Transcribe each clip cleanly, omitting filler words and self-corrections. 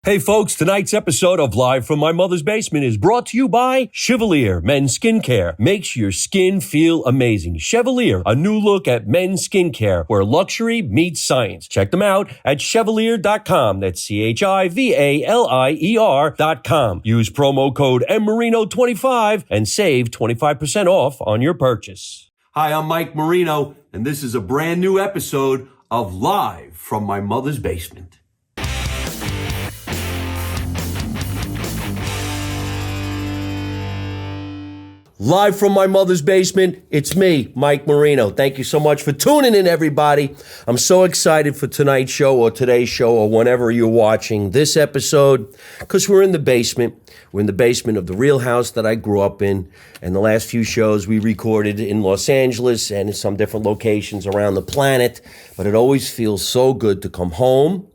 Hey folks, tonight's episode of Live from My Mother's Basement is brought to you by Chevalier Men's Skincare. Makes your skin feel amazing. Chevalier, a new look at men's skincare where luxury meets science. Check them out at chevalier.com. That's CHIVALIER.com. Use promo code MMarino25 and save 25% off on your purchase. Hi, I'm Mike Marino, and this is a brand new episode of Live from My Mother's Basement. Live from my mother's basement, it's me, Mike Marino. Thank you so much for tuning in, everybody. I'm so excited for tonight's show or today's show or whenever you're watching this episode because we're in the basement. We're in the basement of the real house that I grew up in. And the last few shows we recorded in Los Angeles and in some different locations around the planet. But it always feels so good to come home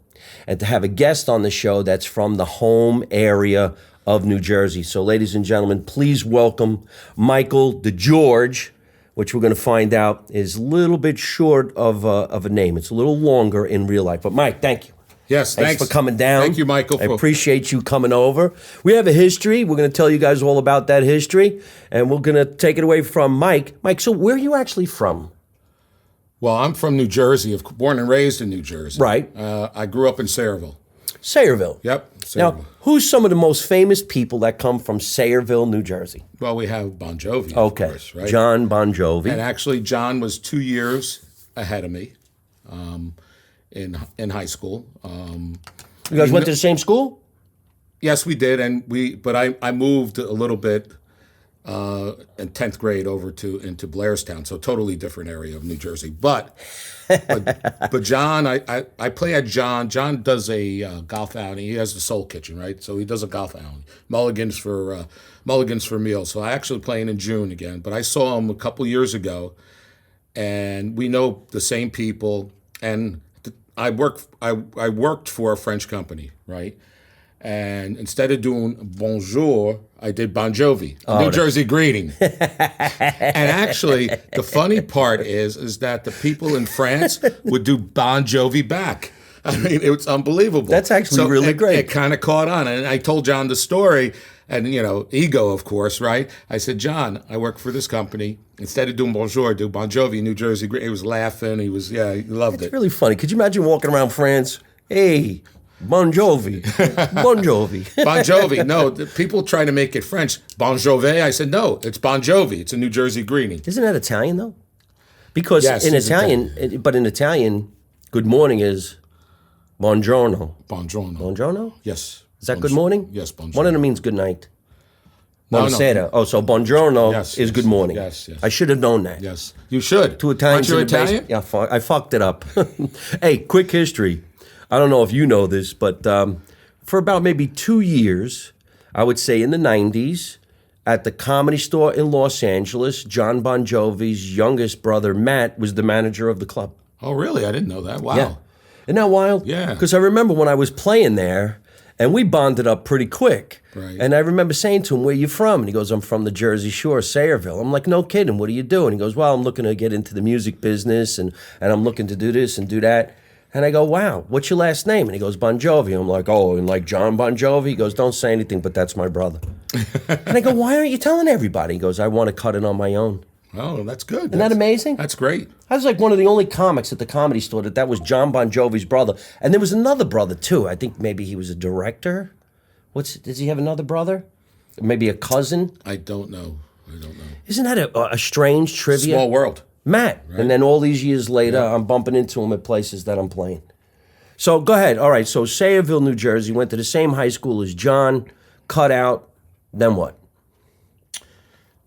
and to have a guest on the show that's from the home area of New Jersey. So ladies and gentlemen, please welcome Michael DeGeorge, which we're going to find out is a little bit short of a name. It's a little longer in real life. But Mike, thank you. Yes, thanks for coming down. Thank you, Michael. I appreciate you coming over. We have a history. We're going to tell you guys all about that history, and we're going to take it away from Mike. Mike, so where are you actually from? Well, I'm from New Jersey, born and raised in New Jersey. Right. I grew up in Sayreville. Sayreville. Yep. Sayreville. Now, who's some of the most famous people that come from Sayreville, New Jersey? Well, we have Bon Jovi, of course, right? John Bon Jovi. And actually, John was 2 years ahead of me in high school. You guys went to the same school? Yes, we did, but I moved a little bit in 10th grade over into Blairstown, so totally different area of New Jersey. But John, I play at John. John does a golf outing. He has the Soul Kitchen, right? So he does a golf outing. Mulligans for meals. So I actually playing in June again. But I saw him a couple years ago, and we know the same people. And I worked for a French company, right? And instead of doing bonjour, I did Bon Jovi, New Jersey greeting. And actually, the funny part is that the people in France would do Bon Jovi back. I mean, it was unbelievable. That's actually really great. It kind of caught on. And I told John the story, and, ego, of course, right? I said, John, I work for this company. Instead of doing bonjour, do Bon Jovi, New Jersey greeting. He was laughing. He loved it. It's really funny. Could you imagine walking around France? Hey, Bon Jovi. Bon Jovi. Bon Jovi. No, people try to make it French. Bon Jovi. I said, no, it's Bon Jovi. It's a New Jersey greeting. Isn't that Italian, though? Because yes, in Italian, good morning is buongiorno. Buongiorno. Buongiorno? Yes. Is that good morning? Yes, buongiorno. One of them means good night. Buonasera. No. Oh, so buongiorno is good morning. Yes. I should have known that. Yes. You should. Two Italians Aren't you in the Italian? basement. Yeah, I fucked it up. Hey, quick history. I don't know if you know this, but for about maybe 2 years, I would say in the 90s, at the Comedy Store in Los Angeles, John Bon Jovi's youngest brother, Matt, was the manager of the club. Oh, really? I didn't know that. Wow. Yeah. Isn't that wild? Yeah. Because I remember when I was playing there, and we bonded up pretty quick. Right. And I remember saying to him, where you from? And he goes, I'm from the Jersey Shore, Sayreville. I'm like, no kidding, what do you do? And he goes, well, I'm looking to get into the music business, and I'm looking to do this and do that. And I go, wow, what's your last name? And he goes, Bon Jovi. I'm like, oh, and like John Bon Jovi? He goes, don't say anything, but that's my brother. And I go, why aren't you telling everybody? He goes, I want to cut it on my own. Oh, that's good. Isn't that amazing? That's great. I was like one of the only comics at the Comedy Store that was John Bon Jovi's brother. And there was another brother, too. I think maybe he was a director. Does he have another brother? Maybe a cousin? I don't know. Isn't that a strange trivia? Small world. Matt. Right. And then all these years later, I'm bumping into him at places that I'm playing. So go ahead. All right. So Sayreville, New Jersey, went to the same high school as John, cut out. Then what?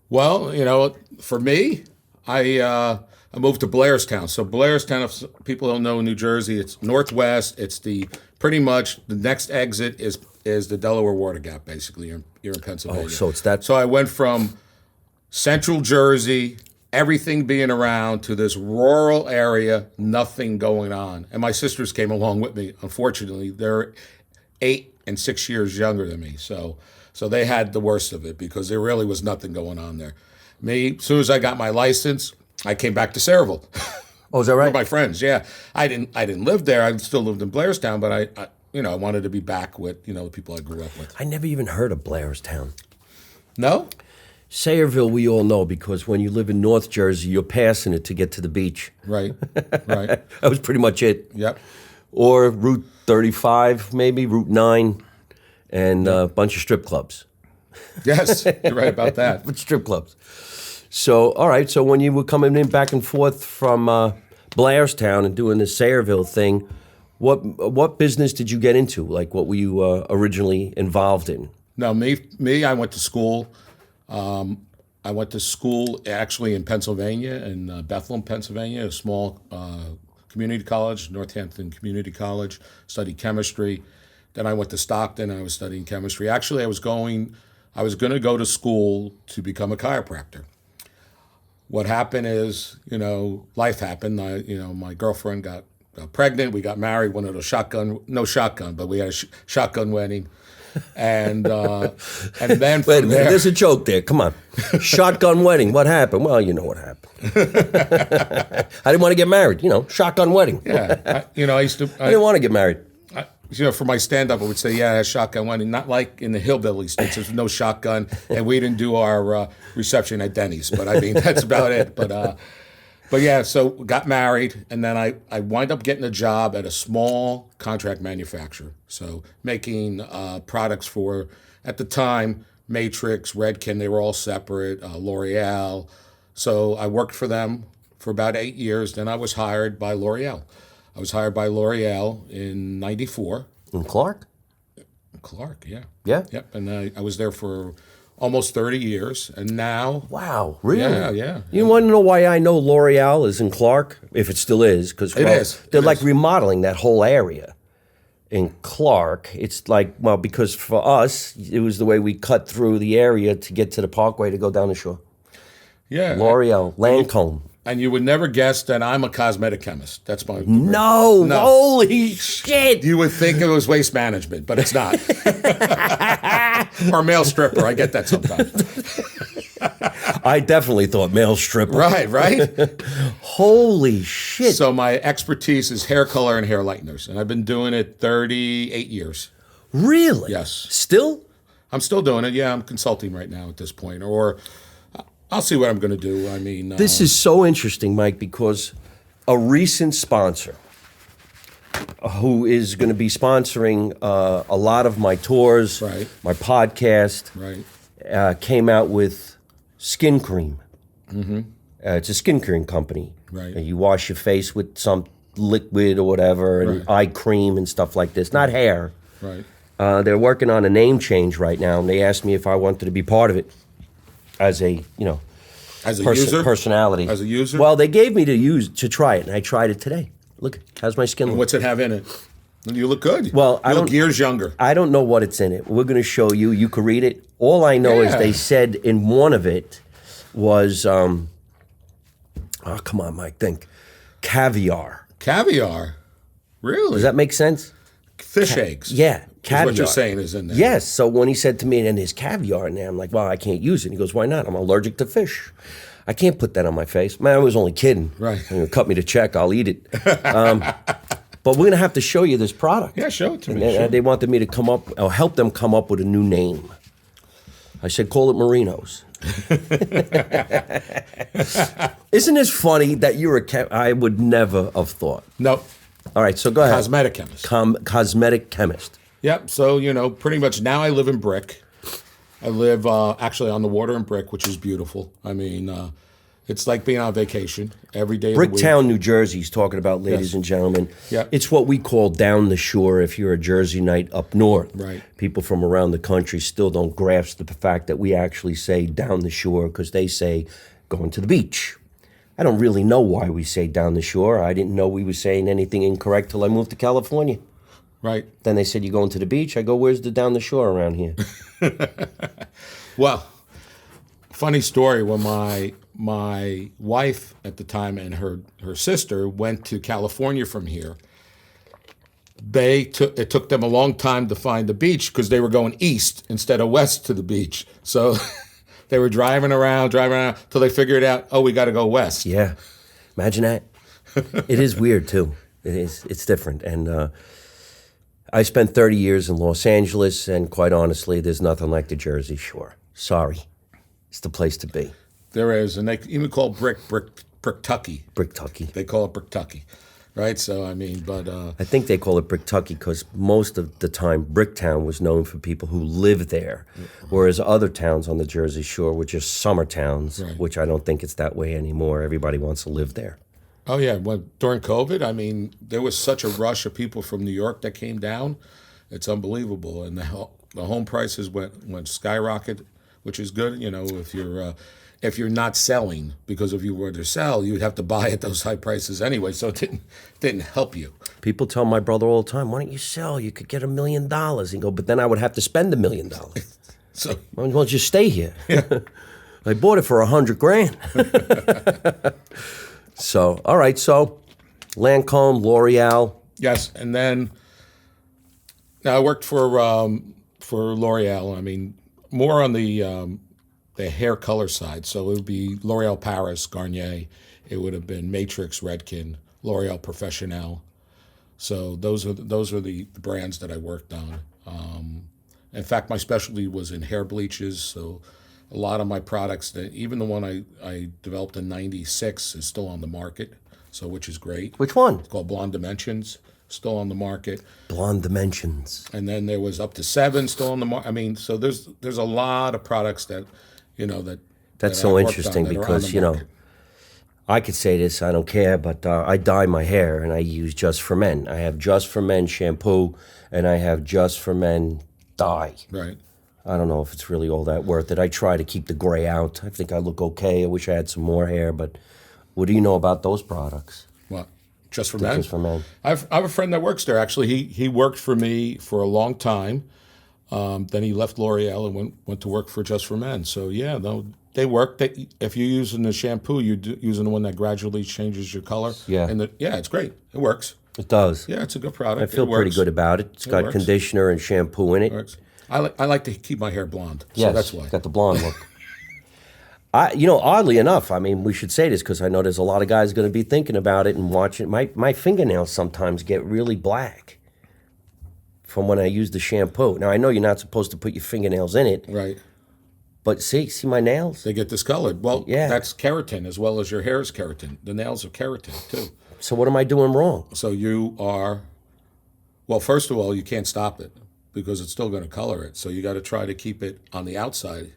Well, for me, I moved to Blairstown. So Blairstown, if people don't know New Jersey, it's northwest. It's pretty much the next exit is the Delaware Water Gap, basically. You're in Pennsylvania. Oh, so it's that. So I went from central Jersey, everything being around, to this rural area, nothing going on. And my sisters came along with me. Unfortunately, they're 8 and 6 years younger than me. So they had the worst of it because there really was nothing going on there. Me, as soon as I got my license, I came back to Sayreville. Oh, is that right? With my friends, yeah. I didn't live there. I still lived in Blairstown, but I wanted to be back with, the people I grew up with. I never even heard of Blairstown. No? Sayreville, we all know because when you live in North Jersey, you're passing it to get to the beach. Right, right. That was pretty much it. Yep. Or Route 35, maybe, Route 9, and a bunch of strip clubs. Yes, you're right about that. With strip clubs. So, all right, so when you were coming in back and forth from Blairstown and doing the Sayreville thing, what business did you get into? Like, what were you originally involved in? No, I went to school. I went to school actually in Pennsylvania, in Bethlehem, Pennsylvania, a small community college, Northampton Community College, studied chemistry. Then I went to Stockton, I was studying chemistry. Actually, I was going to go to school to become a chiropractor. What happened is, life happened. My girlfriend got pregnant. We got married, one of those no shotgun, but we had a shotgun wedding. And then Wait a minute, there's a joke there. Come on. Shotgun wedding. What happened? Well, you know what happened. I didn't want to get married. Shotgun wedding. Yeah. I used to. I didn't want to get married. For my stand-up, I would say, yeah, shotgun wedding. Not like in the hillbilly states. There's no shotgun, and we didn't do our reception at Denny's. But I mean, that's about it. But yeah, so got married, and then I wind up getting a job at a small contract manufacturer. So making products for, at the time, Matrix, Redken, they were all separate, L'Oreal. So I worked for them for about 8 years. Then I was hired by L'Oreal. I was hired by L'Oreal in '94. In Clark? Clark, yeah. Yeah? Yep, and I was there for almost 30 years, and now... Wow, really? Yeah. You want to know why I know L'Oreal is in Clark? If it still is, because they're remodeling that whole area in Clark. It's because for us, it was the way we cut through the area to get to the Parkway to go down the shore. Yeah. L'Oreal, Lancome. And you would never guess that I'm a cosmetic chemist. That's my... No, holy shit. You would think it was waste management, but it's not. Or male stripper. I get that sometimes. I definitely thought male stripper. Right? Holy shit. So my expertise is hair color and hair lighteners, and I've been doing it 38 years. Really? Yes. Still? I'm still doing it. Yeah, I'm consulting right now at this point. Or I'll see what I'm going to do. I mean... This is so interesting, Mike, because a recent sponsor who is going to be sponsoring a lot of my tours, right, my podcast, right, came out with skin cream. Mm-hmm. It's a skin cream company. Right. You wash your face with some liquid or whatever, and right, eye cream and stuff like this. Not hair. Right. They're working on a name change right now, and they asked me if I wanted to be part of it as a, as a user? Personality. As a user? Well, they gave me to try it, and I tried it today. Look, how's my skin look? What's it have in it? You look good. Well, you look years younger. I don't know what it's in it. We're going to show you. You can read it. All I know is they said in one of it was, oh, come on, Mike, think. Caviar. Caviar? Really? Does that make sense? Fish eggs. Yeah, caviar. What you're saying is in there. Yes. So when he said to me, and there's caviar in there, I'm like, well, I can't use it. He goes, why not? I'm allergic to fish. I can't put that on my face. Man, I was only kidding. Right. Cut me the check, I'll eat it. But we're going to have to show you this product. Yeah, show it to me. And they wanted me to come up, or help them come up with a new name. I said, call it Marinos. Isn't this funny that you're I would never have thought. Nope. All right, so go ahead. Cosmetic chemist. Cosmetic chemist. Yep. So, pretty much now I live in Brick. I live actually on the water in Brick, which is beautiful. I mean, it's like being on vacation every day of the week. Bricktown, New Jersey, he's talking about, ladies and gentlemen. Yeah. It's what we call down the shore if you're a Jersey night up north. Right. People from around the country still don't grasp the fact that we actually say down the shore because they say going to the beach. I don't really know why we say down the shore. I didn't know we were saying anything incorrect till I moved to California. Right. Then they said, you going to the beach? I go, where's the down the shore around here? Well, funny story, when my wife at the time and her sister went to California from here, it took them a long time to find the beach because they were going east instead of west to the beach. So they were driving around till they figured out, oh, we got to go west. Yeah. Imagine that. It is weird, too. It is. It's different. And I spent 30 years in Los Angeles, and quite honestly, there's nothing like the Jersey Shore. Sorry. It's the place to be. There is, and they even call Bricktucky. Bricktucky. They call it Bricktucky, right? So, I mean, but... I think they call it Bricktucky because most of the time Bricktown was known for people who lived there, whereas other towns on the Jersey Shore were just summer towns, Right. which I don't think it's that way anymore. Everybody wants to live there. Oh, yeah. Well, during COVID, I mean, there was such a rush of people from New York that came down. It's unbelievable. And the home prices went skyrocket, which is good. You know, if you're not selling, because if you were to sell, you would have to buy at those high prices anyway. So it didn't help you. People tell my brother all the time, why don't you sell? You could get $1 million. He go, but then I would have to spend $1 million. So Why don't you just stay here? I bought it for $100,000. So, all right. So, Lancome, L'Oreal. yes, and then now I worked for L'Oreal. I mean, more on the hair color side. So it would be L'Oreal Paris, Garnier. It would have been Matrix, Redken, L'Oreal Professionnel. So those are the brands that I worked on. In fact, my specialty was in hair bleaches. So a lot of my products, that even the one I developed in '96, is still on the market. So which is great. Which one? It's called Blonde Dimensions, still on the market. Blonde Dimensions. And then there was up to 7 still on the market. I mean, so there's a lot of products that, you know, That's that so I worked interesting on that are on because, the you know, market. I could say this, I don't care, but I dye my hair and I use Just for Men. I have Just for Men shampoo and I have Just for Men dye. Right. I don't know if it's really all that worth it. I try to keep the gray out. I think I look okay. I wish I had some more hair, but what do you know about those products? What? Just for Men? Just for Men. I have a friend that works there, actually. He worked for me for a long time. Then he left L'Oreal and went to work for Just for Men. So, yeah, no, they work. If you're using the shampoo, you're using the one that gradually changes your color. Yeah. And yeah, it's great. It works. It does. Yeah, it's a good product. I feel It pretty works. good about it. It's got works. conditioner and shampoo in it. It works. I like to keep my hair blonde. So Yes, that's why. got the blonde look. Oddly enough, I mean, we should say this because I know there's a lot of guys going to be thinking about it and watching. My fingernails sometimes get really black from when I use the shampoo. Now, I know you're not supposed to put your fingernails in it, Right. but see my nails? They get discolored. Well, Yeah. that's keratin as well as your hair is keratin. The nails are keratin too. So what am I doing wrong? So you are, well, first of all, you can't stop it because it's still going to color it. So you got to try to keep it on the outside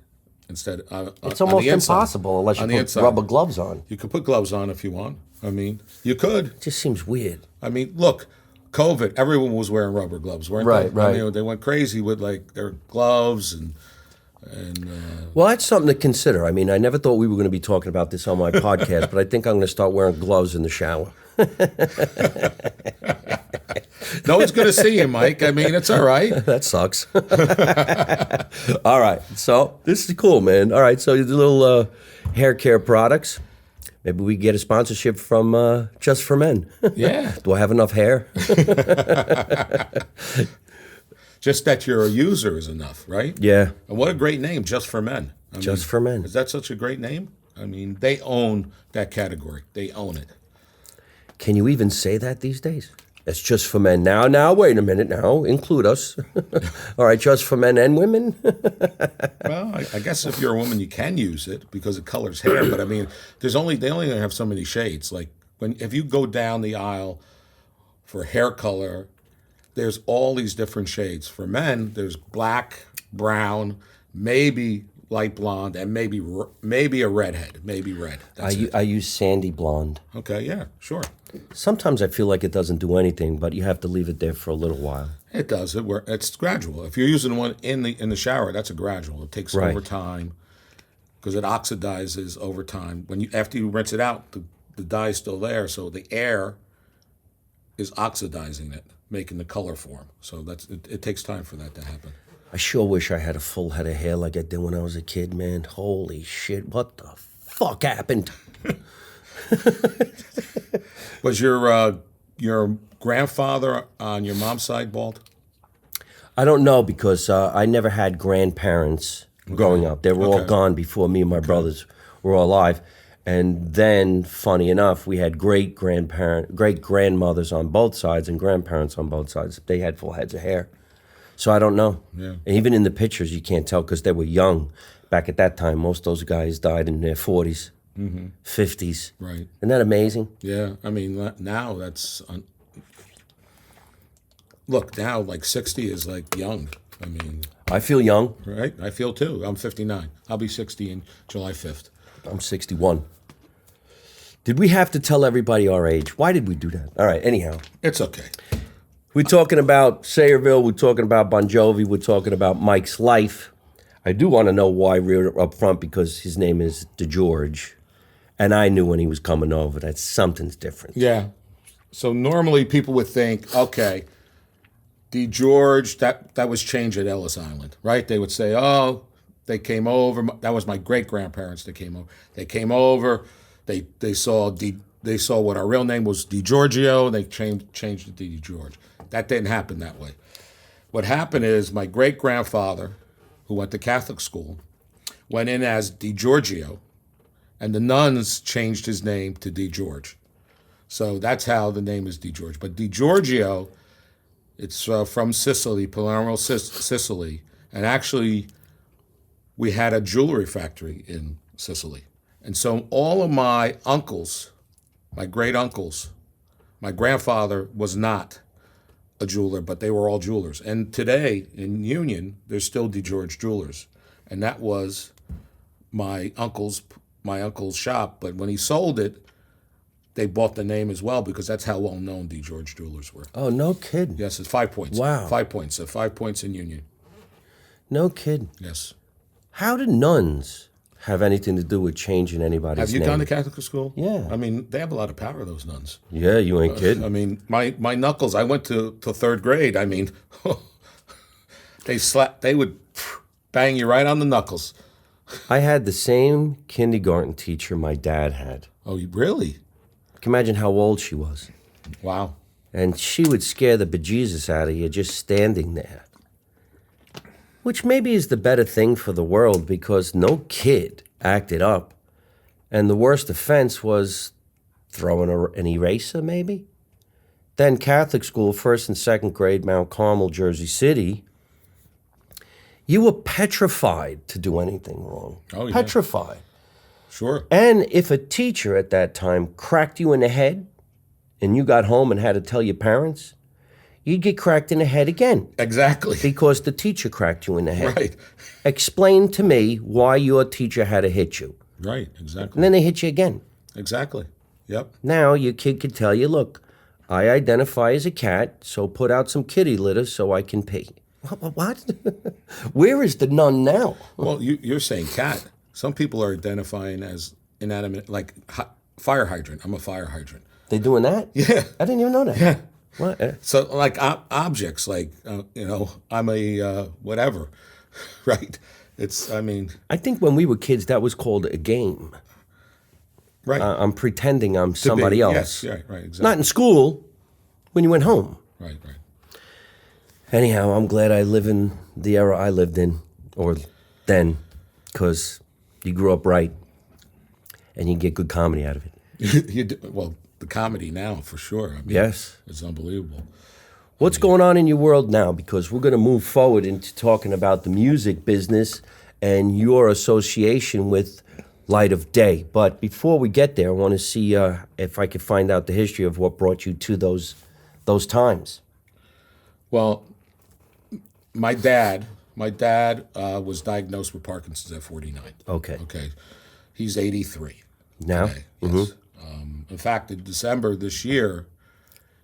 instead. It's almost impossible unless you On the put inside. rubber gloves on. You could put gloves on if you want. I mean, you could. It just seems weird. I mean, look, COVID, everyone was wearing rubber gloves, weren't Right, they? right. I mean, they went crazy with like their gloves and Well, that's something to consider. I mean, I never thought we were going to be talking about this on my podcast, but I think I'm going to start wearing gloves in the shower. no one's going to see you, Mike. I mean, it's all right. That sucks. All right. So this is cool, man. All right. So the little hair care products. Maybe we get a sponsorship from Just for Men. Yeah. Do I have enough hair? Just that you're a user is enough, right? Yeah. And what a great name, Just for Men. I mean, Just for Men. Is that such a great name? I mean, they own that category. They own it. Can you even say that these days? It's just for men. Now, wait a minute. Now, include us. All right, just for men and women? Well, I guess if you're a woman, you can use it because it colors hair. But I mean, they only have so many shades. Like if you go down the aisle for hair color, there's all these different shades. For men, there's black, brown, maybe light blonde, and maybe a redhead, maybe red. That's it. I use sandy blonde. Okay, yeah, sure. Sometimes I feel like it doesn't do anything, but you have to leave it there for a little while. It does. It's gradual. If you're using one in the shower, that's a gradual. It takes Right. over time because it oxidizes over time. After you rinse it out, the dye is still there, so the air is oxidizing it, making the color form. So it takes time for that to happen. I sure wish I had a full head of hair like I did when I was a kid, man. Holy shit, what the fuck happened? Was your grandfather on your mom's side bald? I don't know because I never had grandparents growing up. They were all Okay. gone before me and my brothers were all alive. And then, funny enough, we had great grandmothers on both sides and grandparents on both sides. They had full heads of hair. So I don't know. Yeah. And even in the pictures, you can't tell because they were young. Back at that time, most of those guys died in their 40s, 50s. Right. Isn't that amazing? Yeah. I mean, now that's look, now like 60 is like young. I mean, I feel young. right? I feel too. I'm 59. I'll be 60 in July 5th. I'm 61. Did we have to tell everybody our age? Why did we do that? All right, anyhow. It's okay. We're talking about Sayreville. We're talking about Bon Jovi. We're talking about Mike's life. I do want to know why we're up front because his name is DeGeorge. And I knew when he was coming over that something's different. Yeah. So normally people would think, okay, DeGeorge, that was changed at Ellis Island, right? They would say, oh, they came over. That was my great-grandparents that came over. They came over. They saw what our real name was, DeGiorgio, and they changed it to DeGeorge. That didn't happen that way. What happened is my great-grandfather, who went to Catholic school, went in as DeGiorgio, and the nuns changed his name to DeGeorge. So that's how the name is DeGeorge. But DeGiorgio, it's from Sicily, Palermo, Sicily, and actually we had a jewelry factory in Sicily. And so all of my uncles, my great uncles, my grandfather was not a jeweler, but they were all jewelers. And today in Union, there's still DeGeorge Jewelers. And that was my uncle's shop. But when he sold it, they bought the name as well because that's how well known DeGeorge Jewelers were. Oh, no kidding. Yes, it's 5 points. Wow. 5 points. 5 points in Union. No kidding. Yes. How did nuns have anything to do with changing anybody's name? Have you gone to Catholic school? Yeah. I mean, they have a lot of power, those nuns. Yeah, you ain't kidding. I mean, my knuckles, I went to third grade. I mean, they would bang you right on the knuckles. I had the same kindergarten teacher my dad had. Oh, you really? Can you imagine how old she was? Wow. And she would scare the bejesus out of you just standing there. Which maybe is the better thing for the world because no kid acted up. And the worst offense was throwing an eraser, maybe? Then Catholic school, first and second grade, Mount Carmel, Jersey City. You were petrified to do anything wrong. Oh, yeah. Petrified. Sure. And if a teacher at that time cracked you in the head and you got home and had to tell your parents, you'd get cracked in the head again. Exactly. Because the teacher cracked you in the head. Right. Explain to me why your teacher had to hit you. Right, exactly. And then they hit you again. Exactly. Yep. Now your kid could tell you, look, I identify as a cat, so put out some kitty litter so I can pee. What? Where is the nun now? Well, you're saying cat. Some people are identifying as inanimate, like fire hydrant. I'm a fire hydrant. They doing that? Yeah. I didn't even know that. Yeah. What? So like objects, like, I'm a whatever, right? I think when we were kids, that was called a game. Right. I'm pretending I'm somebody else. Yes, right, exactly. Not in school, when you went home. Right. Anyhow, I'm glad I live in the era I lived in, or then, because you grew up right, and you get good comedy out of it. Well, the comedy now, for sure. I mean, Yes. It's unbelievable. What's going on in your world now? Because we're going to move forward into talking about the music business and your association with Light of Day. But before we get there, I want to see if I could find out the history of what brought you to those times. Well, my dad was diagnosed with Parkinson's at 49. Okay. He's 83 Now? today. Yes. In fact, in December this year,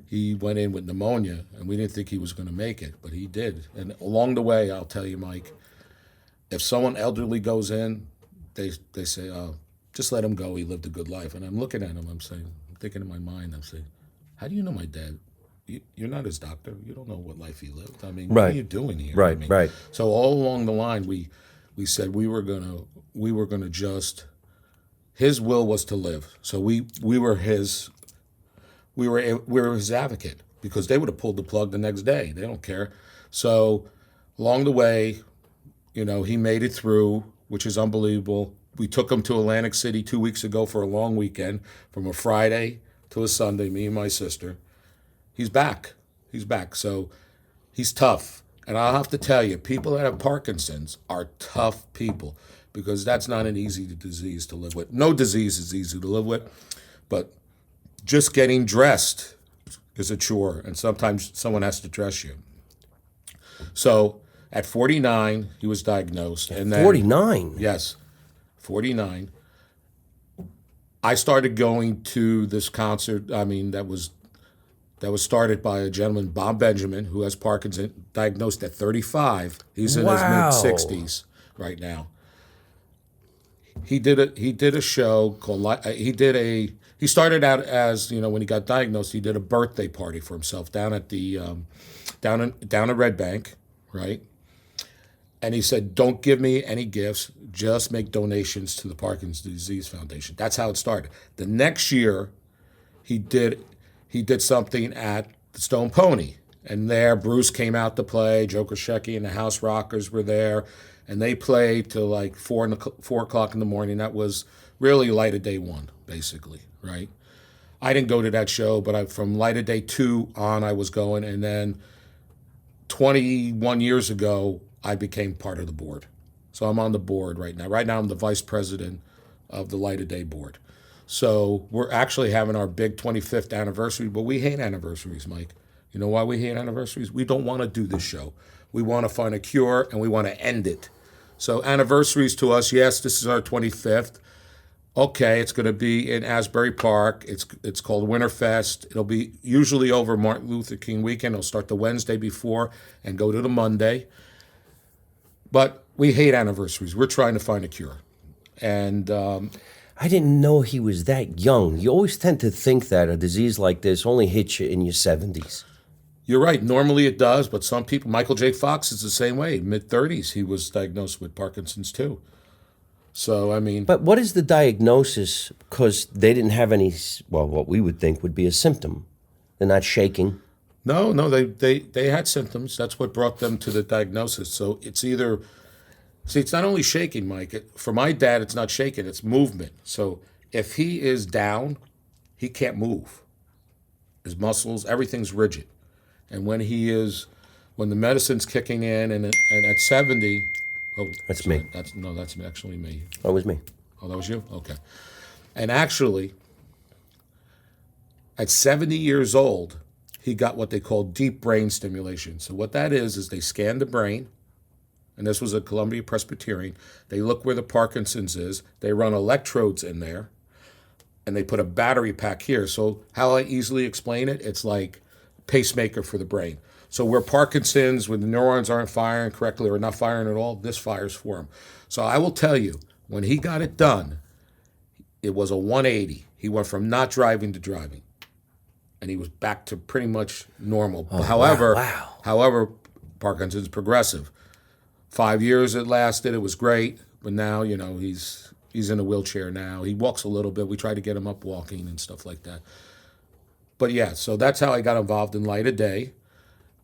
he went in with pneumonia, and we didn't think he was going to make it, but he did. And along the way, I'll tell you, Mike, if someone elderly goes in, they say, "Oh, just let him go. He lived a good life." And I'm looking at him. I'm thinking in my mind, I'm saying, "How do you know my dad? You're not his doctor. You don't know what life he lived. I mean, Right. What are you doing here?" Right, I mean, right. So all along the line, we said we were gonna just. His will was to live. So we were his advocate because they would have pulled the plug the next day. They don't care. So along the way, he made it through, which is unbelievable. we took him to Atlantic City 2 weeks ago for a long weekend, from a Friday to a Sunday, me and my sister. He's back. He's back. So he's tough. And I'll have to tell you, people that have Parkinson's are tough people, because that's not an easy disease to live with. No disease is easy to live with, but just getting dressed is a chore, and sometimes someone has to dress you. So at 49, he was diagnosed. And then, 49? Yes, 49. I started going to this concert, that was started by a gentleman, Bob Benjamin, who has Parkinson's, diagnosed at 35. He's in his mid-60s right now. He did a show called, he started out as, when he got diagnosed, he did a birthday party for himself down at the, down at Red Bank, right? And he said, don't give me any gifts, just make donations to the Parkinson's Disease Foundation. That's how it started. The next year, he did something at the Stone Pony. And there, Bruce came out to play, Joe Krashecki and the House Rockers were there, and they played till like 4 o'clock in the morning. That was really Light of Day 1, basically, right? I didn't go to that show, but from Light of Day 2 on, I was going, and then 21 years ago, I became part of the board. So I'm on the board right now. Right now, I'm the vice president of the Light of Day board. So we're actually having our big 25th anniversary, but we hate anniversaries, Mike. You know why we hate anniversaries? We don't want to do this show. We want to find a cure, and we want to end it. So anniversaries to us, yes, this is our 25th. Okay, it's going to be in Asbury Park. It's called Winterfest. It'll be usually over Martin Luther King weekend. It'll start the Wednesday before and go to the Monday. But we hate anniversaries. We're trying to find a cure. And I didn't know he was that young. You always tend to think that a disease like this only hits you in your 70s. You're right. Normally it does, but some people, Michael J. Fox is the same way. Mid-30s, he was diagnosed with Parkinson's too. So, But what is the diagnosis? Because they didn't have any, what we would think would be a symptom. They're not shaking. No, they had symptoms. That's what brought them to the diagnosis. So it's either, it's not only shaking, Mike. For my dad, it's not shaking, it's movement. So if he is down, he can't move. His muscles, everything's rigid. And when the medicine's kicking in, and at 70, That's me. That's actually me. That was me. Oh, that was you? Okay. And actually, at 70 years old, he got what they call deep brain stimulation. So what that is they scan the brain, and this was at Columbia Presbyterian. They look where the Parkinson's is. They run electrodes in there, and they put a battery pack here. So how I easily explain it, it's like pacemaker for the brain. So where Parkinson's, when the neurons aren't firing correctly or not firing at all, this fires for him. So I will tell you, when he got it done, it was a 180. He went from not driving to driving, and he was back to pretty much normal. Oh, However, Parkinson's progressive. 5 years it lasted. It was great, but now he's in a wheelchair now. He walks a little bit. We try to get him up walking and stuff like that. But yeah, so that's how I got involved in Light of Day,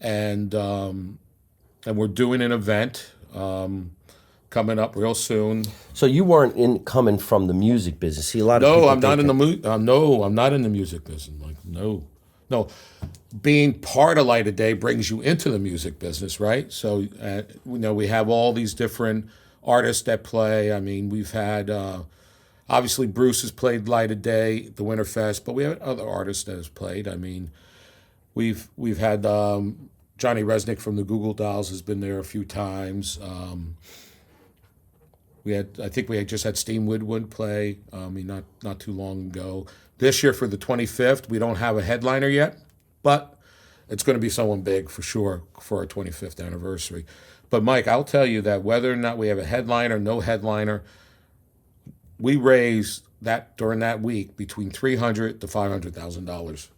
and we're doing an event coming up real soon. So you weren't coming from the music business. See, a lot of No, people I'm not think in the no, I'm not in the music business. Like no. Being part of Light of Day brings you into the music business, right? So we have all these different artists that play. We've had obviously Bruce has played Light of Day, the Winterfest, but we have other artists that has played. We've had Johnny Resnick from the Google Dolls has been there a few times. I think we just had Steve Woodward play. Not too long ago. This year for the 25th, we don't have a headliner yet, but it's going to be someone big for sure for our 25th anniversary. But Mike, I'll tell you that whether or not we have a headliner, no headliner, we raise that during that week between $300,000 to $500,000.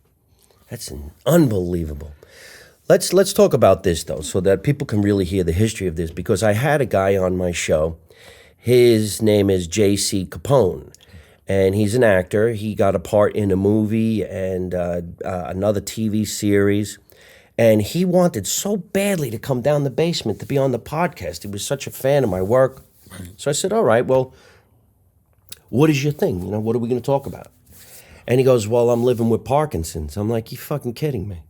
That's unbelievable. Let's talk about this though, so that people can really hear the history of this. Because I had a guy on my show. His name is J.C. Capone, and he's an actor. He got a part in a movie and another TV series. And he wanted so badly to come down the basement to be on the podcast. He was such a fan of my work. Right. So I said, all right, well, what is your thing? You know, what are we going to talk about? And he goes, well, I'm living with Parkinson's. I'm like, you fucking kidding me?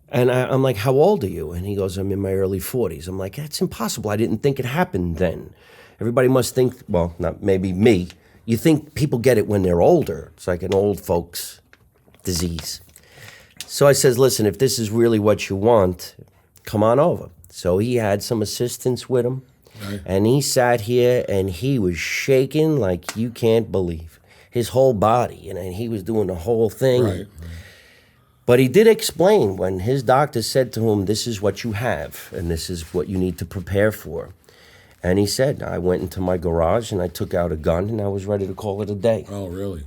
And I'm like, how old are you? And he goes, I'm in my early 40s. I'm like, that's impossible. I didn't think it happened then. Everybody must think, well, not maybe me. You think people get it when they're older. It's like an old folks disease. So I says, listen, if this is really what you want, come on over. So he had some assistants with him. Right. And he sat here and he was shaking like you can't believe. His whole body, and he was doing the whole thing. Right. But he did explain when his doctor said to him, this is what you have, and this is what you need to prepare for. And he said, I went into my garage and I took out a gun and I was ready to call it a day. Oh, really?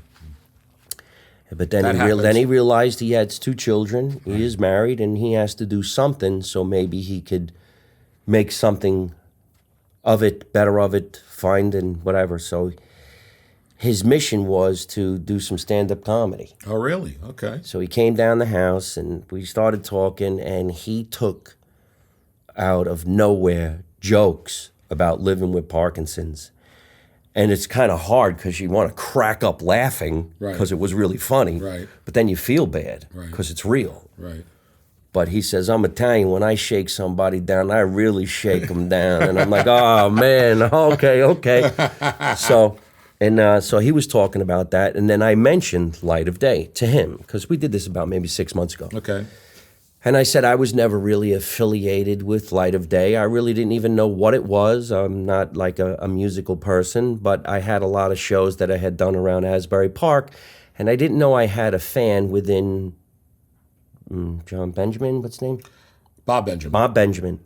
But then he realized he had 2 children, he is married, and he has to do something so maybe he could make something of it, better of it, find and whatever. So his mission was to do some stand-up comedy. Oh, really? Okay. So he came down the house and we started talking, and he took out of nowhere jokes about living with Parkinson's. And it's kind of hard because you want to crack up laughing because it was really funny. Right. But then you feel bad because it's real. Right. But he says, I'm Italian. When I shake somebody down, I really shake them down. And I'm like, oh, man, okay. So he was talking about that. And then I mentioned Light of Day to him because we did this about maybe 6 months ago. Okay. And I said I was never really affiliated with Light of Day. I really didn't even know what it was. I'm not like a musical person, but I had a lot of shows that I had done around Asbury Park, and I didn't know I had a fan within John Benjamin, what's his name? Bob Benjamin.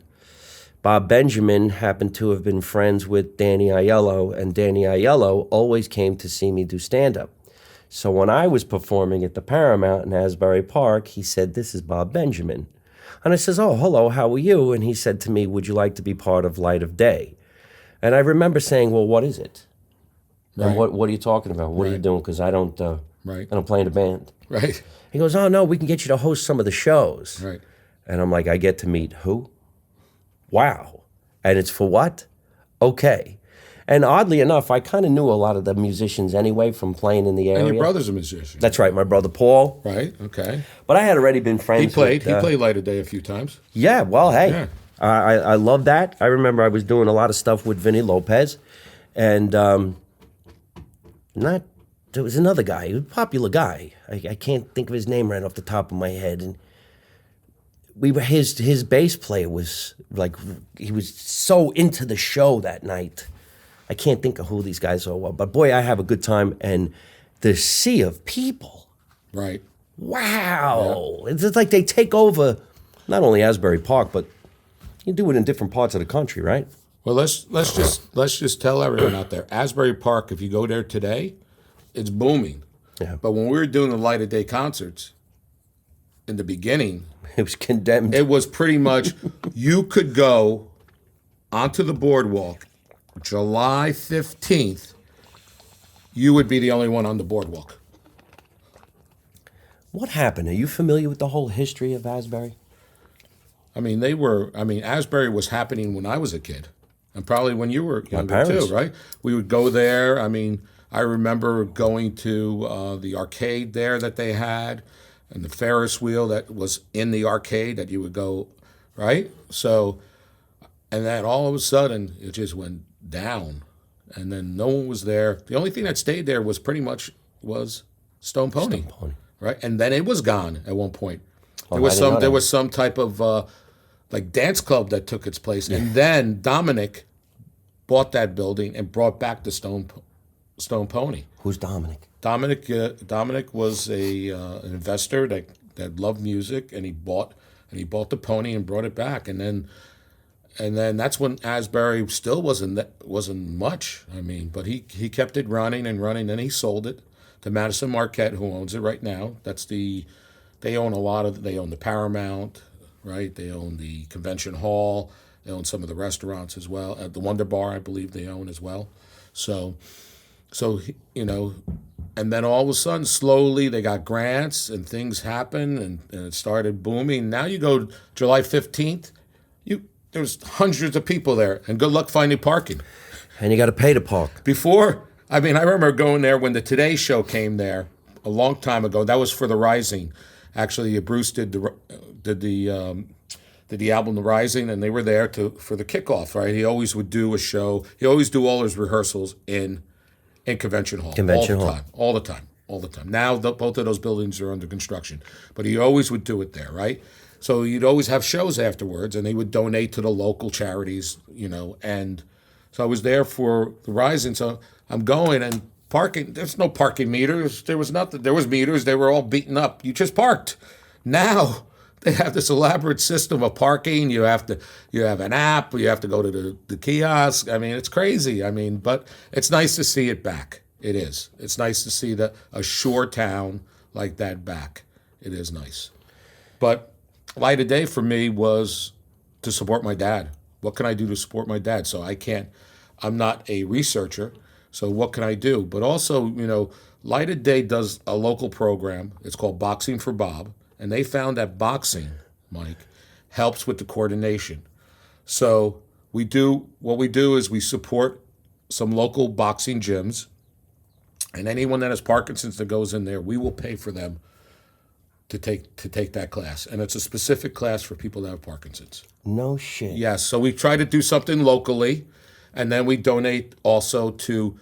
Bob Benjamin happened to have been friends with Danny Aiello, and Danny Aiello always came to see me do stand-up. So when I was performing at the Paramount in Asbury Park, he said, this is Bob Benjamin. And I says, oh, hello, how are you? And he said to me, would you like to be part of Light of Day? And I remember saying, well, what is it? Right. And what are you talking about? What are you doing? Because I don't play in a band. Right. He goes, oh, no, we can get you to host some of the shows. Right. And I'm like, I get to meet who? Wow. And it's for what? Okay. And oddly enough, I kind of knew a lot of the musicians anyway from playing in the area. And your brother's a musician. That's right, my brother Paul. Right, okay. But I had already been friends He played Light of Day a few times. Yeah, well, hey, I love that. I remember I was doing a lot of stuff with Vinny Lopez. And there was another guy, he was a popular guy. I can't think of his name right off the top of my head. And his bass player was like, he was so into the show that night. I can't think of who these guys are, but boy, I have a good time. And the sea of people. Right. Wow. Yeah. It's like they take over not only Asbury Park, but you do it in different parts of the country, right? Well, let's just tell everyone out there, Asbury Park, if you go there today, it's booming. Yeah. But when we were doing the Light of Day concerts, in the beginning, it was condemned. It was pretty much, you could go onto the boardwalk July 15th, you would be the only one on the boardwalk. What happened? Are you familiar with the whole history of Asbury? Asbury was happening when I was a kid, and probably when you were younger too, right? We would go there. I remember going to the arcade there that they had, and the Ferris wheel that was in the arcade that you would go, right? So, and then all of a sudden, it just went down, and then no one was there. The only thing that stayed there was pretty much Stone Pony, right? And then it was gone at one point. There was some type of like dance club that took its place, and then Dominic bought that building and brought back the Stone Pony. Who's Dominic? Dominic was an investor that loved music, and he bought the pony and brought it back, and then that's when Asbury still wasn't much. But he kept it running and running. Then he sold it to Madison Marquette, who owns it right now. They own they own the Paramount, right? They own the Convention Hall. They own some of the restaurants as well. The Wonder Bar, I believe, they own as well. So and then all of a sudden, slowly, they got grants and things happened, and it started booming. Now you go July 15th, there's hundreds of people there, and good luck finding parking. And you got to pay to park. Before, I mean, I remember going there when the Today Show came there a long time ago. That was for The Rising. Actually, Bruce did the album The Rising, and they were there for the kickoff, right? He always would do a show. He always do all his rehearsals in Convention Hall. All the time. Now, both of those buildings are under construction. But he always would do it there, right? So you'd always have shows afterwards, and they would donate to the local charities, and so I was there for The Rising. So I'm going, and parking, there's no parking meters. There was nothing. There was meters. They were all beaten up. You just parked. Now they have this elaborate system of parking. You have an app. You have to go to the kiosk. I mean, it's crazy. I mean, but it's nice to see it back. It is. It's nice to see a shore town like that back. It is nice. But light of day for me was to support my dad. What can I do to support my dad? So I'm not a researcher. So what can I do? But also, Light of Day does a local program. It's called Boxing for Bob. And they found that boxing, Mike, helps with the coordination. So what we do is we support some local boxing gyms. And anyone that has Parkinson's that goes in there, we will pay for them to take that class. And it's a specific class for people that have Parkinson's. No shit. Yes. So we try to do something locally, and then we donate also to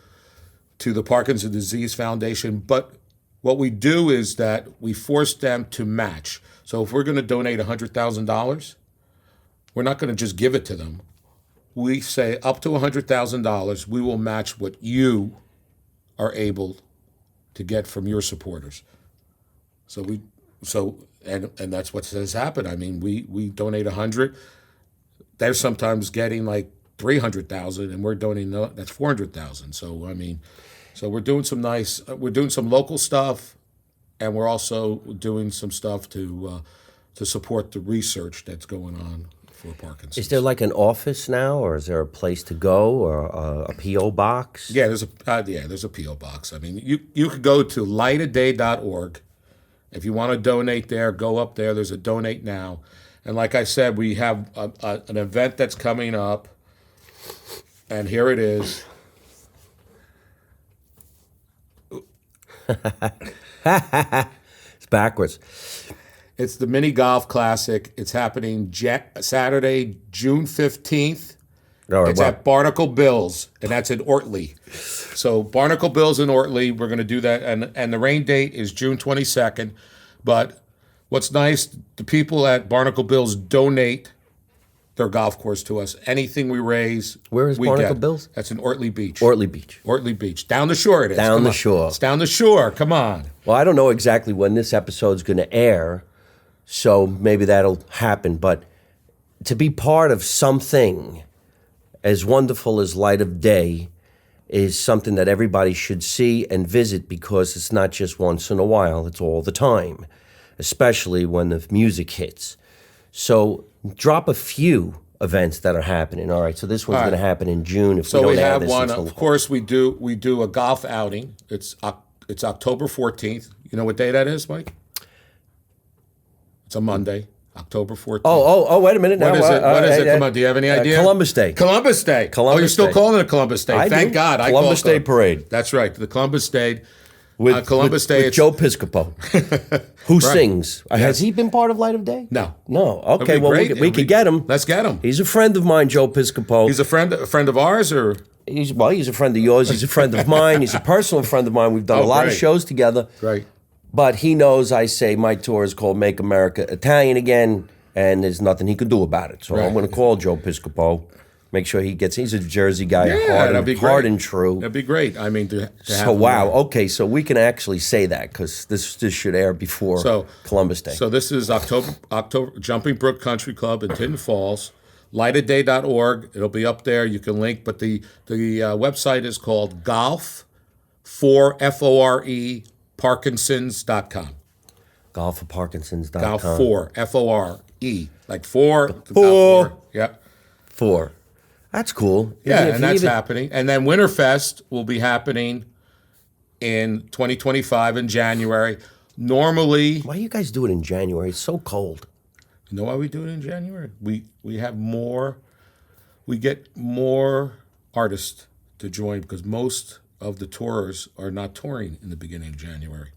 the Parkinson's Disease Foundation. But what we do is that we force them to match. So if we're going to donate $100,000, we're not going to just give it to them. We say up to $100,000, we will match what you are able to get from your supporters. And that's what has happened. I mean, we donate 100. They're sometimes getting like 300,000, and we're donating that's 400,000. So I mean, we're doing some local stuff, and we're also doing some stuff to support the research that's going on for Parkinson's. Is there like an office now, or is there a place to go, or a PO box? Yeah, there's a PO box. I mean, you could go to lightofday.org. If you want to donate there, go up there. There's a donate now. And like I said, we have an event that's coming up. And here it is. It's backwards. It's the Mini Golf Classic. It's happening Saturday, June 15th. All right, it's at Barnacle Bills, and that's in Ortley. So Barnacle Bills in Ortley, we're going to do that. And the rain date is June 22nd. But what's nice, the people at Barnacle Bills donate their golf course to us. Anything we raise, where is Barnacle Bills? That's in Ortley Beach. Ortley Beach. Down the shore it is. Down the shore. It's down the shore. Come on. Well, I don't know exactly when this episode's going to air, so maybe that'll happen. But to be part of something as wonderful as Light of Day is something that everybody should see and visit, because it's not just once in a while, it's all the time, especially when the music hits. So drop a few events that are happening. All right, so this one's going to happen in June. So we have one. Of course, we do a golf outing. It's October 14th. You know what day that is, Mike? It's a Monday. October 14th. Oh, wait a minute. What is it? Come on, do you have any idea? Columbus Day. Columbus Day. You're still calling it Columbus Day. Thank God. Columbus Day Parade. That's right. The Columbus Day. With Joe Piscopo, who sings. Has he been part of Light of Day? No. Okay, well, we could get him. Let's get him. He's a friend of mine, Joe Piscopo. He's a friend of ours, or? He's a friend of yours. He's a friend of mine. He's a personal friend of mine. We've done a lot of shows together. Right. But he knows I say my tour is called Make America Italian Again, and there's nothing he can do about it. So I'm going to call Joe Piscopo, make sure he's a Jersey guy, hard and true. That'd be great. I mean, to so wow. Okay, so we can actually say that, because this should air before Columbus Day. So this is October Jumping Brook Country Club in Tinton Falls. Lightofday.org. It'll be up there. You can link, but the website is called Golf for FORE Parkinsons.com. Golf for Parkinsons.com. Golf for FORE, like four. Yep. 4. That's cool. Yeah, and that's happening. And then Winterfest will be happening in 2025 in January. Normally, why do you guys do it in January? It's so cold. You know why we do it in January? We get more artists to join, because most of the tours are not touring in the beginning of January.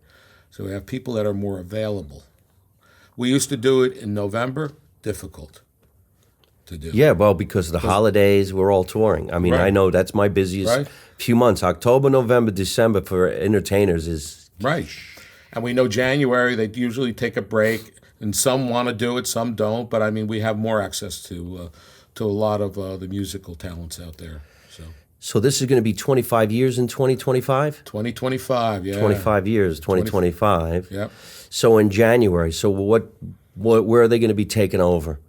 So we have people that are more available. We used to do it in November, difficult to do. Yeah, well, because of the holidays, we're all touring. I mean, Right. I know that's my busiest Right. few months. October, November, December for entertainers is Right. And we know January, they usually take a break, and some want to do it, some don't. But I mean, we have more access to a lot of the musical talents out there. so this is going to be 25 years in 2025? 2025, yeah. 25 years, 2025. Yep. So in January, so where are they going to be taking over?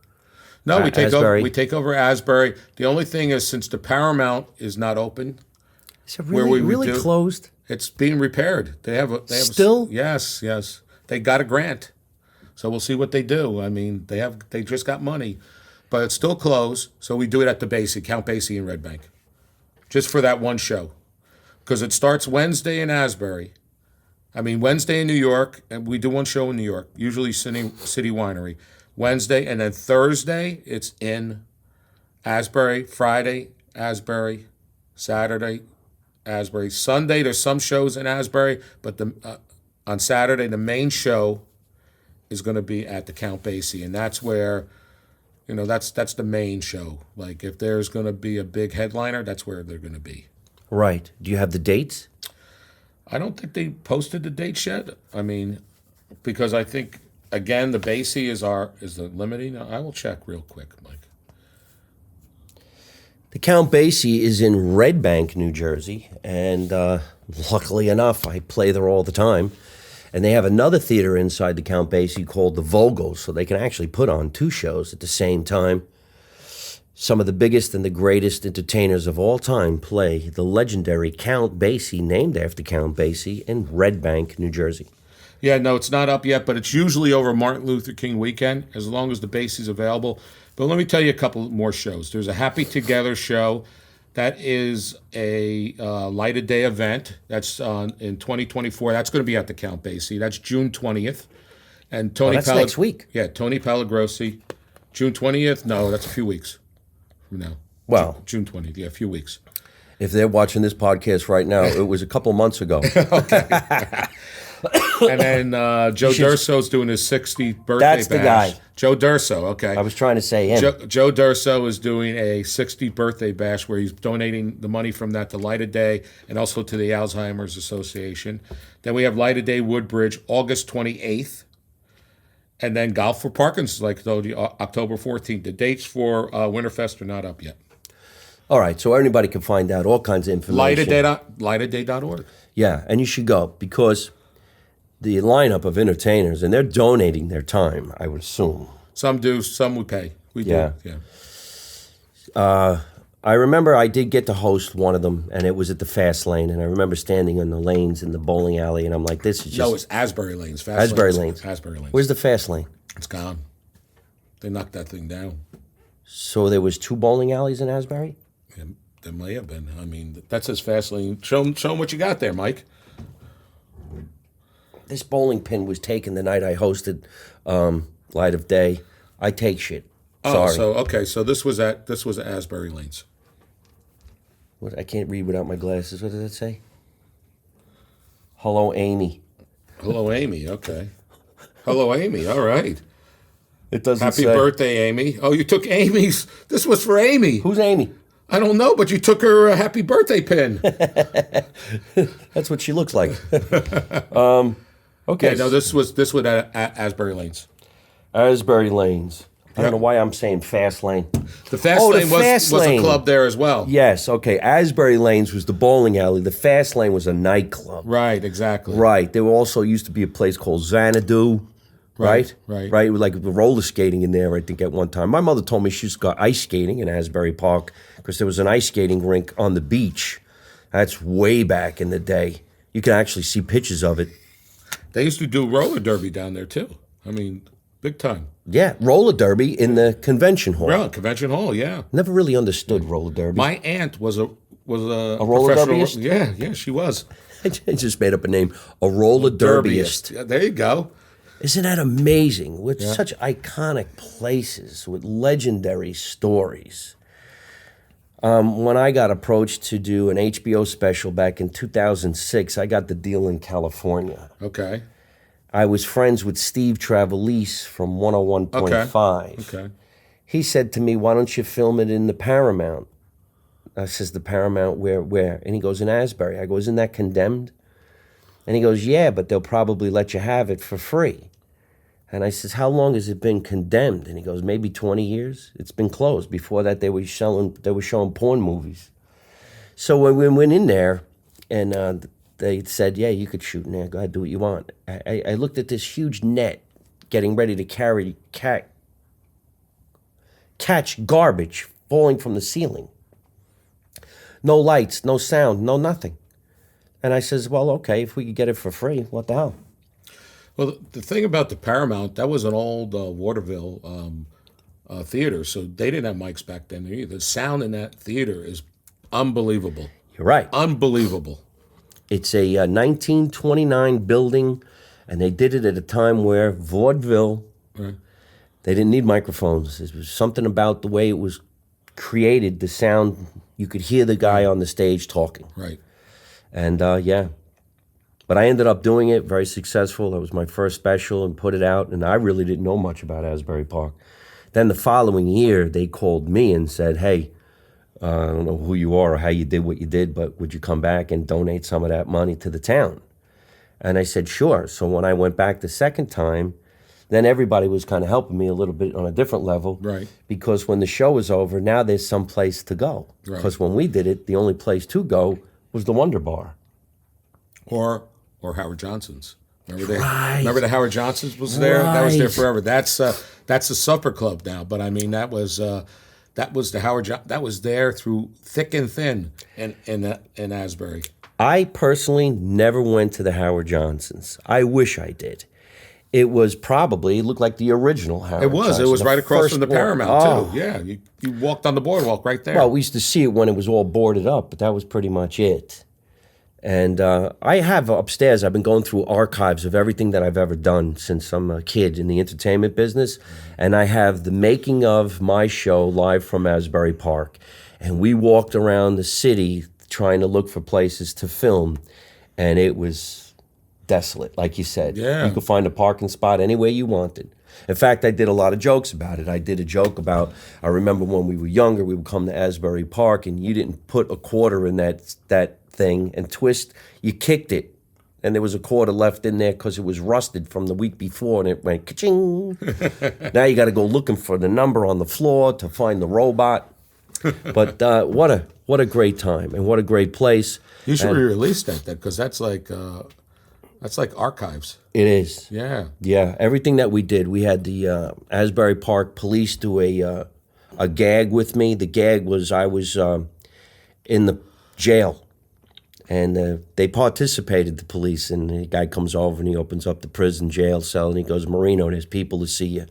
No, we take over. Asbury? We take over Asbury. The only thing is, since the Paramount is not open, Is it Where really, we really do- closed? it's being repaired. They have Still? Yes. They got a grant, so we'll see what they do. I mean, they just got money, but it's still closed. So we do it at the Basie, Count Basie in Red Bank, just for that one show, because it starts Wednesday in Asbury. I mean, Wednesday in New York, and we do one show in New York, usually City Winery. Wednesday, and then Thursday, it's in Asbury. Friday, Asbury. Saturday, Asbury. Sunday, there's some shows in Asbury, but on Saturday, the main show is going to be at the Count Basie, and that's where, that's the main show. Like, if there's going to be a big headliner, that's where they're going to be. Right. Do you have the dates? I don't think they posted the dates yet. I mean, because I think, again, the Basie is the limiting. I will check real quick, Mike. The Count Basie is in Red Bank, New Jersey, and luckily enough, I play there all the time. And they have another theater inside the Count Basie called the Vogels, so they can actually put on two shows at the same time. Some of the biggest and the greatest entertainers of all time play the legendary Count Basie, named after Count Basie, in Red Bank, New Jersey. Yeah, no, it's not up yet, but it's usually over Martin Luther King weekend, as long as the Basie's available. But let me tell you a couple more shows. There's a Happy Together show. That is a Light of Day event. That's in 2024. That's going to be at the Count Basie. That's June 20th. And Tony That's next week. Yeah, Tony Palagrosi. June 20th? No, that's a few weeks from now. Well, June 20th, yeah, a few weeks. if they're watching this podcast right now, it was a couple months ago. And then Joe Durso's doing his 60th birthday That's the bash. guy. Joe Durso, okay. I was trying to say him. Joe Durso is doing a 60th birthday bash where he's donating the money from that to Light of Day and also to the Alzheimer's Association. Then we have Light of Day Woodbridge, August 28th. And then Golf for Parkinson's, like I told you, October 14th. The dates for Winterfest are not up yet. All right, so everybody can find out all kinds of information. Lightofday.org. Yeah, and you should go because the lineup of entertainers, and they're donating their time, I would assume. Some do, some we pay. We do, Yeah. yeah. I remember I did get to host one of them, and it was at the Fast Lane, and I remember standing on the lanes in the bowling alley, and I'm like, this is just... No, it's Asbury Lanes. Fast Asbury Lanes. Lanes. Asbury Lanes. Where's the Fast Lane? It's gone. They knocked that thing down. So there was two bowling alleys in Asbury? Yeah, there may have been. I mean, that says Fast Lane. Show them what you got there, Mike. This bowling pin was taken the night I hosted Light of Day. I take shit. Sorry. So this was at Asbury Lanes. What, I can't read without my glasses. What does it say? Hello, Amy. Hello, Amy. Okay. Hello, Amy. All right. It doesn't Happy say. birthday, Amy. Oh, you took Amy's. This was for Amy. Who's Amy? I don't know, but you took her happy birthday pin. That's what she looks like. Okay. Yeah, no, this was at Asbury Lanes. Asbury Lanes. I Yep. don't know why I'm saying Fast Lane. The Fast Lane was a club there as well. Yes, okay. Asbury Lanes was the bowling alley. The Fast Lane was a nightclub. Right, exactly. Right. There also used to be a place called Xanadu. Right? Right. Right. Like the roller skating in there, I think, at one time. My mother told me she's got ice skating in Asbury Park because there was an ice skating rink on the beach. That's way back in the day. You can actually see pictures of it. They used to do roller derby down there too. I mean, big time. Yeah, roller derby in the convention hall. Yeah, convention hall. Yeah. Never really understood roller derby. My aunt was a roller professional- derbyist? Yeah, she was. I just made up a name. A roller derbyist. Yeah, there you go. Isn't that amazing? With such iconic places, with legendary stories. When I got approached to do an HBO special back in 2006, I got the deal in California. Okay. I was friends with Steve Travelise from 101.5. Okay. He said to me, why don't you film it in the Paramount? I says, the Paramount, where? And he goes, in Asbury. I go, isn't that condemned? And he goes, yeah, but they'll probably let you have it for free. And I says, how long has it been condemned? And he goes, maybe 20 years. It's been closed. Before that, they were showing porn movies. So when we went in there, and they said, yeah, you could shoot in there. Go ahead, do what you want. I looked at this huge net getting ready to catch garbage falling from the ceiling. No lights, no sound, no nothing. And I says, well, okay, if we could get it for free, what the hell? Well, the thing about the Paramount, that was an old Waterville theater, so they didn't have mics back then either. The sound in that theater is unbelievable. You're right. Unbelievable. It's a 1929 building, and they did it at a time where vaudeville, Right. they didn't need microphones. There was something about the way it was created, the sound, you could hear the guy on the stage talking. Right. And yeah, but I ended up doing it, very successful. That was my first special and put it out, and I really didn't know much about Asbury Park. Then the following year, they called me and said, hey, I don't know who you are or how you did what you did, but would you come back and donate some of that money to the town? And I said, sure. So when I went back the second time, then everybody was kind of helping me a little bit on a different level. Right. Because when the show was over, now there's some place to go. Right. Because when we did it, the only place to go was the Wonder Bar. Or Howard Johnson's. Right. Remember the Howard Johnson's was there? That was there Right. forever. That's the supper club now. But I mean, that was the Howard that was there through thick and thin in Asbury. I personally never went to the Howard Johnson's. I wish I did. It was probably, it looked like the original Howard Johnson. It was the right across first from the one. Paramount, Oh. too. Yeah, you walked on the boardwalk right there. Well, we used to see it when it was all boarded up, but that was pretty much it. And I have upstairs, I've been going through archives of everything that I've ever done since I'm a kid in the entertainment business. And I have the making of my show live from Asbury Park. And we walked around the city trying to look for places to film. And it was desolate, like you said. Yeah. You could find a parking spot anywhere you wanted. In fact, I did a lot of jokes about it. I did a joke about, I remember when we were younger, we would come to Asbury Park and you didn't put a quarter in that thing and twist, you kicked it. And there was a quarter left in there because it was rusted from the week before and it went ka-ching. Now you got to go looking for the number on the floor to find the robot. But what a great time and what a great place. You should re-release that because that's like archives. It is. Yeah. Yeah, everything that we did. We had the Asbury Park police do a gag with me. The gag was I was in the jail. And they participated, the police, and the guy comes over and he opens up the prison jail cell and he goes, Marino, there's people to see you.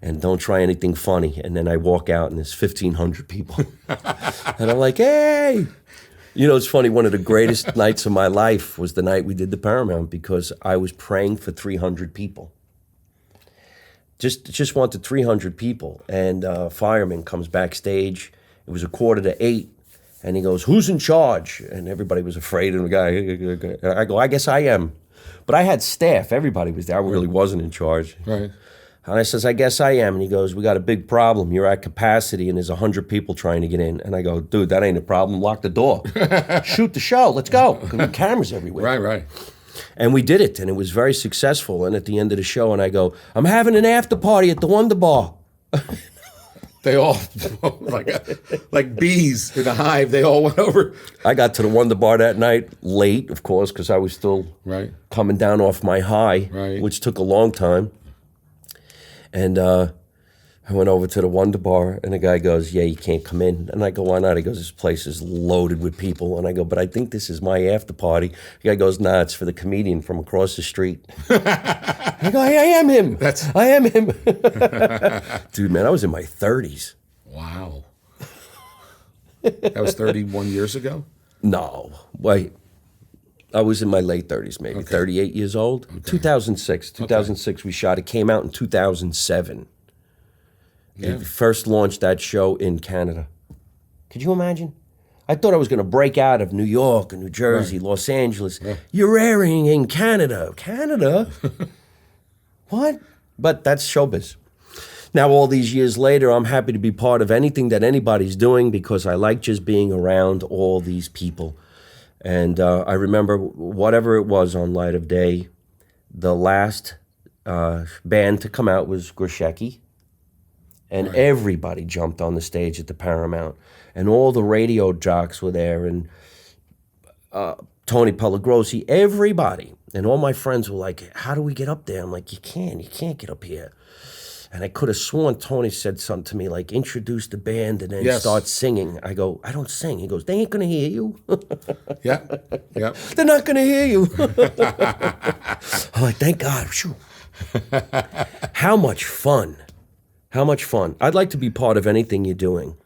And don't try anything funny. And then I walk out and there's 1,500 people. And I'm like, hey! You know, it's funny, one of the greatest nights of my life was the night we did the Paramount because I was praying for 300 people. Just wanted 300 people. And a fireman comes backstage. It was 7:45. And he goes, who's in charge? And everybody was afraid of the guy. I go, I guess I am. But I had staff. Everybody was there. I really wasn't in charge. Right. And I says, I guess I am. And he goes, we got a big problem. You're at capacity and there's 100 people trying to get in. And I go, dude, that ain't a problem. Lock the door. Shoot the show. Let's go. Because there were cameras everywhere. Right. And we did it. And it was very successful. And at the end of the show, and I go, I'm having an after party at the Wonder Bar. They all, like bees in a hive, they all went over. I got to the Wonder Bar that night, late, of course, because I was still Right. coming down off my high, Right. which took a long time. And I went over to the Wonder Bar, and the guy goes, yeah, you can't come in. And I go, why not? He goes, this place is loaded with people. And I go, but I think this is my after party. The guy goes, nah, it's for the comedian from across the street. I go, hey, I am him. I am him. Dude, man, I was in my 30s. Wow. That was 31 years ago? No, wait. I was in my late 30s, maybe, 38 years old. Okay. 2006, we shot. It came out in 2007. Yeah. We first launched that show in Canada. Could you imagine? I thought I was going to break out of New York and New Jersey, Los Angeles. You're airing in Canada. Canada? What? But that's showbiz. Now, all these years later, I'm happy to be part of anything that anybody's doing because I like just being around all these people. And I remember whatever it was on Light of Day, the last band to come out was Grishecki. And everybody jumped on the stage at the Paramount. And all the radio jocks were there. And Tony Pellegrossi, everybody. And all my friends were like, how do we get up there? I'm like, you can't get up here. And I could have sworn Tony said something to me like, introduce the band and then start singing. I go, I don't sing. He goes, they ain't going to hear you. Yeah. They're not going to hear you. I'm like, thank God. How much fun. How much fun. I'd like to be part of anything you're doing.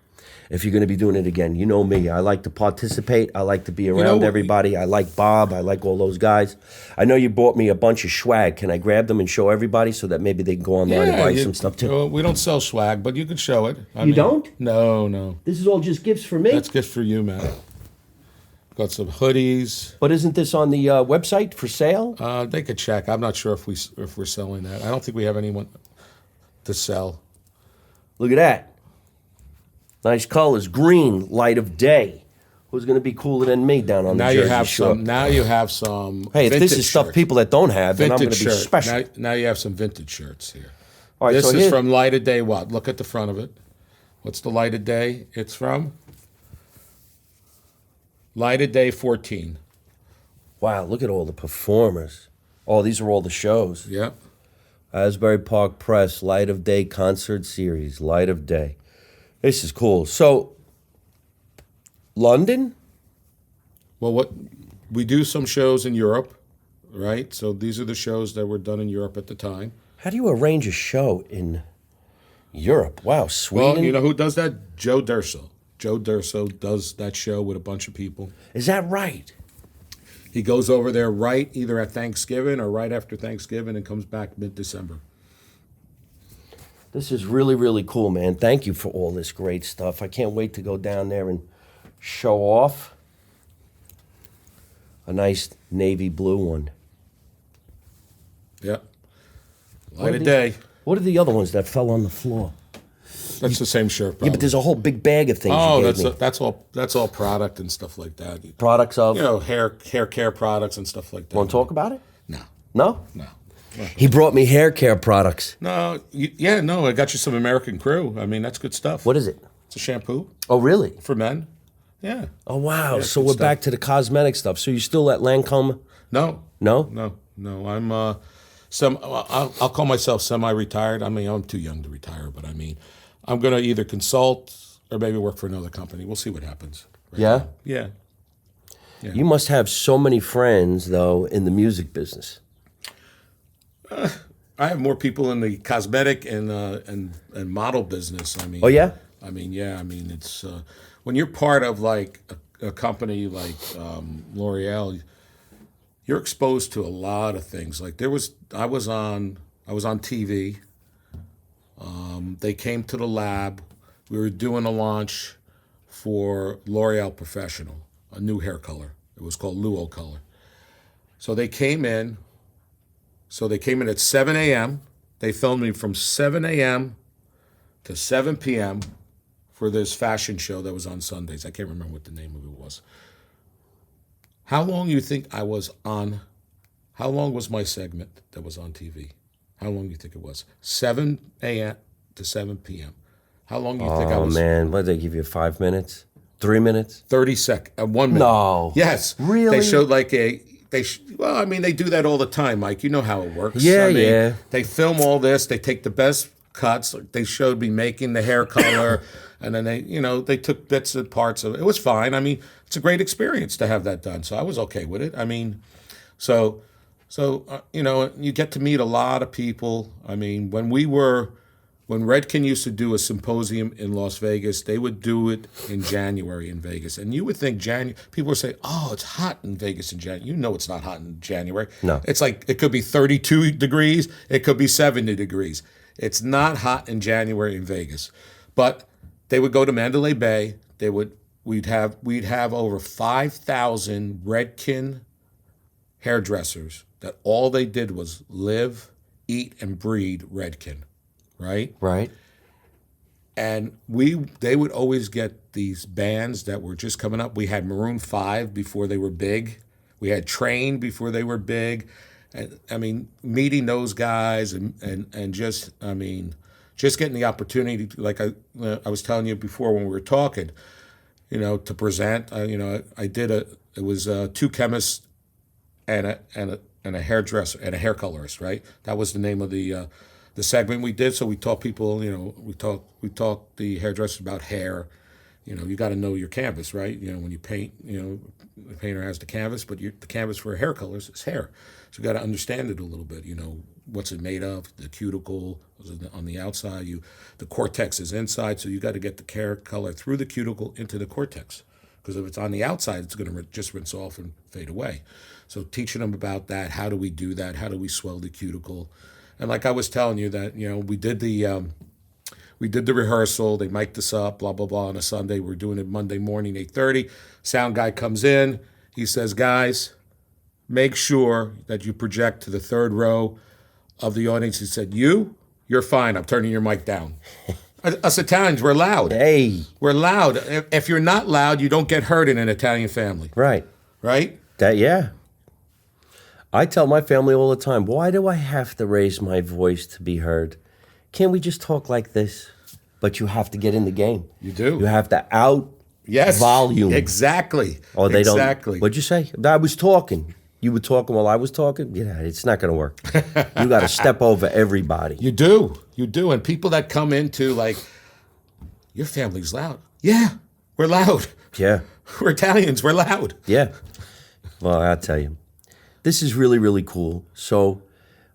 If you're going to be doing it again, you know me. I like to participate. I like to be around everybody. I like Bob. I like all those guys. I know you bought me a bunch of swag. Can I grab them and show everybody so that maybe they can go online and buy some stuff too? We don't sell swag, but you can show it. I you mean, don't? No. This is all just gifts for me? That's gifts for you, man. Got some hoodies. But isn't this on the website for sale? They could check. I'm not sure if we're selling that. I don't think we have anyone to sell. Look at that. Nice colors. Green, Light of Day. Who's going to be cooler than me down on the Jersey Shore? Now you have some. Hey, if this is stuff people that don't have, then I'm going to be special. Now you have some vintage shirts here. All right, this is from Light of Day. What? Look at the front of it. What's the Light of Day? It's from Light of Day 14. Wow, look at all the performers. Oh, these are all the shows. Yep. Asbury Park Press, Light of Day Concert Series, Light of Day. This is cool. So, London? Well, we do some shows in Europe, right? So these are the shows that were done in Europe at the time. How do you arrange a show in Europe? Wow, Sweden? Well, you know who does that? Joe Durso. Joe Durso does that show with a bunch of people. Is that right? He goes over there right either at Thanksgiving or right after Thanksgiving and comes back mid-December. This is really, really cool, man. Thank you for all this great stuff. I can't wait to go down there and show off a nice navy blue one. Yeah. Light of Day. What are the other ones that fell on the floor? That's the same shirt, probably. Yeah, but there's a whole big bag of things you gave me. That's all product and stuff like that. Products of? You know, hair care products and stuff like that. Want to talk about it? No. No? No. He brought me hair care products. No, I got you some American Crew. I mean, that's good stuff. What is it? It's a shampoo Oh, really? for men. Yeah. Oh, wow. Yeah, So good we're stuff. back to the cosmetic stuff. So you're still at Lancome? No. No? No. I'm I'll call myself semi-retired. I mean, I'm too young to retire, but I mean, I'm going to either consult or maybe work for another company. We'll see what happens. Right Yeah? now. Yeah. You must have so many friends, though, in the music business. I have more people in the cosmetic and model business. I mean, Oh, yeah? I mean, it's when you're part of like a company like L'Oreal, you're exposed to a lot of things. Like I was on TV. They came to the lab. We were doing a launch for L'Oreal Professional, a new hair color. It was called Luo Color. So they came in. At 7 a.m. They filmed me from 7 a.m. to 7 p.m. for this fashion show that was on Sundays. I can't remember what the name of it was. How long do you think I was on? How long was my segment that was on TV? How long do you think it was? 7 a.m. to 7 p.m. How long do you think I was? Oh, man. What did they give you, 5 minutes? 3 minutes? 30 seconds. 1 minute. No. Yes. Really? They showed like they do that all the time, Mike. You know how it works. Yeah, I mean, yeah. They film all this. They take the best cuts. They showed me making the hair color, and then they took bits and parts of it. It was fine. I mean, it's a great experience to have that done. So I was okay with it. I mean, so you get to meet a lot of people. I mean, when Redken used to do a symposium in Las Vegas, they would do it in January in Vegas. And you would think people would say, oh, it's hot in Vegas in January. You know it's not hot in January. No. It's like it could be 32 degrees. It could be 70 degrees. It's not hot in January in Vegas. But they would go to Mandalay Bay. They would we'd have over 5,000 Redken hairdressers that all they did was live, eat, and breed Redken, right? Right. And they would always get these bands that were just coming up. We had Maroon 5 before they were big. We had Train before they were big. And I mean, meeting those guys and just, I mean, just getting the opportunity to, like I was telling you before when we were talking, to present. I did it was two chemists and a hairdresser and a hair colorist, right? That was the name of the segment we did. So we taught people, we taught the hairdressers about hair. You got to know your canvas, right? When you paint, the painter has the canvas, but the canvas for hair colors is hair. So you got to understand it a little bit. What's it made of? The cuticle is on the outside. The cortex is inside. So you got to get the hair color through the cuticle into the cortex. Because if it's on the outside, it's going to just rinse off and fade away. So teaching them about that. How do we do that? How do we swell the cuticle? And like I was telling you that, we did the rehearsal. They mic'd us up, blah, blah, blah, on a Sunday. We're doing it Monday morning, 8:30. Sound guy comes in. He says, guys, make sure that you project to the third row of the audience. He said, you're fine. I'm turning your mic down. Us Italians, we're loud. Hey. We're loud. If you're not loud, you don't get hurt in an Italian family. Right. Right? Yeah. I tell my family all the time, why do I have to raise my voice to be heard? Can't we just talk like this? But you have to get in the game. You do. You have to volume. Exactly. Or they exactly. don't. What'd you say? I was talking. You were talking while I was talking? Yeah, it's not going to work. You got to step over everybody. You do. And people that come into like, your family's loud. Yeah, we're loud. Yeah. We're Italians. We're loud. Yeah. Well, I'll tell you. This is really, really cool. So,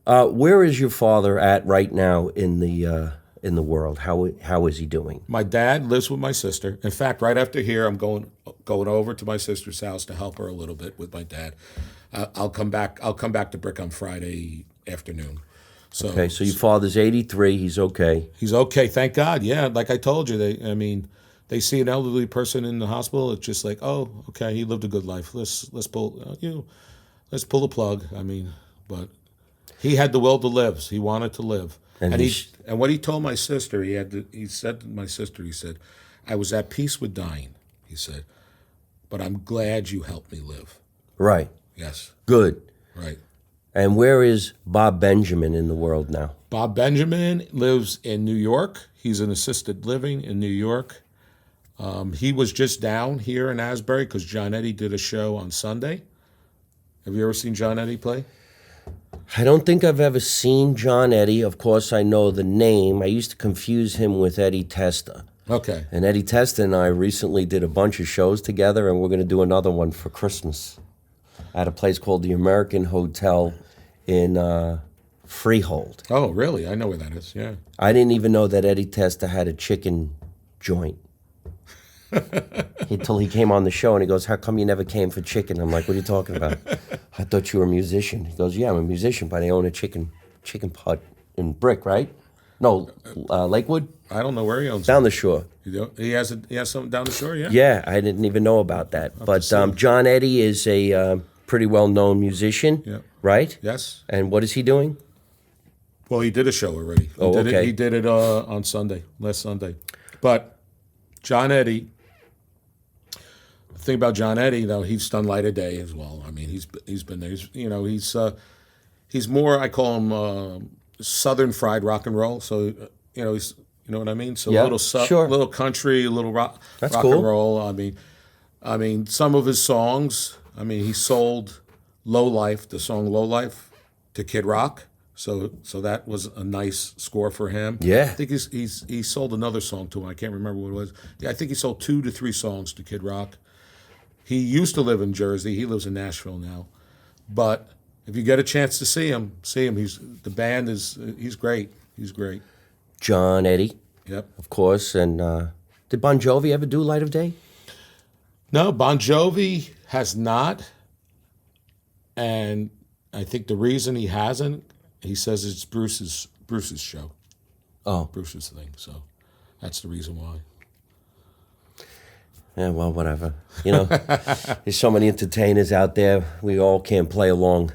where is your father at right now in the world? How is he doing? My dad lives with my sister. In fact, right after here, I'm going over to my sister's house to help her a little bit with my dad. I'll come back to Brick on Friday afternoon. So, okay, so your father's 83. He's okay. He's okay, thank God. Yeah, like I told you, they see an elderly person in the hospital. It's just like, oh, okay, he lived a good life. Let's pull the plug. But he had the will to live. He wanted to live. And what he told my sister, he said to my sister, he said, I was at peace with dying, he said, but I'm glad you helped me live. Right. Yes. Good. Right. And where is Bob Benjamin in the world now? Bob Benjamin lives in New York. He's in assisted living in New York. He was just down here in Asbury because John Eddie did a show on Sunday. Have you ever seen John Eddie play? I don't think I've ever seen John Eddie. Of course, I know the name. I used to confuse him with Eddie Testa. Okay. And Eddie Testa and I recently did a bunch of shows together, and we're going to do another one for Christmas at a place called the American Hotel in Freehold. Oh, really? I know where that is, yeah. I didn't even know that Eddie Testa had a chicken joint. Until he came on the show and he goes, how come you never came for chicken? I'm like, what are you talking about? I thought you were a musician. He goes, yeah, I'm a musician, but I own a chicken pot in Brick, right? No, Lakewood? I don't know where he owns down the shore. He has something down the shore, yeah? Yeah, I didn't even know about that. But John Eddie is a pretty well-known musician, right? Yes. And what is he doing? Well, he did a show already. He did it on Sunday, last Sunday. But John Eddie, the thing about John Eddie, though, he's done Light of Day as well. He's been there. He's more, I call him Southern fried rock and roll. So he's, you know what I mean. So a little country, a little rock and roll. I mean, some of his songs. He sold "Low Life," the song "Low Life," to Kid Rock. So that was a nice score for him. Yeah. I think he sold another song to him. I can't remember what it was. Yeah, I think he sold 2 to 3 songs to Kid Rock. He used to live in Jersey. He lives in Nashville now. But if you get a chance to see him. He's great. He's great. John Eddie. Yep. Of course. And did Bon Jovi ever do Light of Day? No, Bon Jovi has not. And I think the reason he hasn't, he says it's Bruce's show. Oh. Bruce's thing. So that's the reason why. Yeah, well, whatever. You know, there's so many entertainers out there. We all can't play along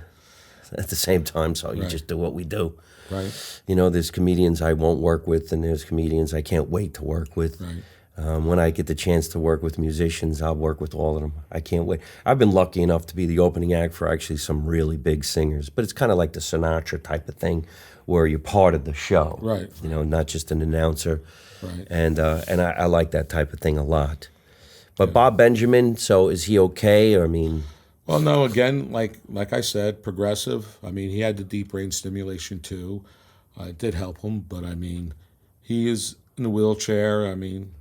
at the same time, so you just do what we do. Right. You know, there's comedians I won't work with, and there's comedians I can't wait to work with. Right. When I get the chance to work with musicians, I'll work with all of them. I can't wait. I've been lucky enough to be the opening act for actually some really big singers, but it's kind of like the Sinatra type of thing, where you're part of the show. Right. You know, not just an announcer. Right. And I like that type of thing a lot. But Bob Benjamin, so is he okay? Or, I mean, Well, no. Again, like I said, progressive. I mean, he had the deep brain stimulation too. It did help him, but I mean, he is in a wheelchair. I mean,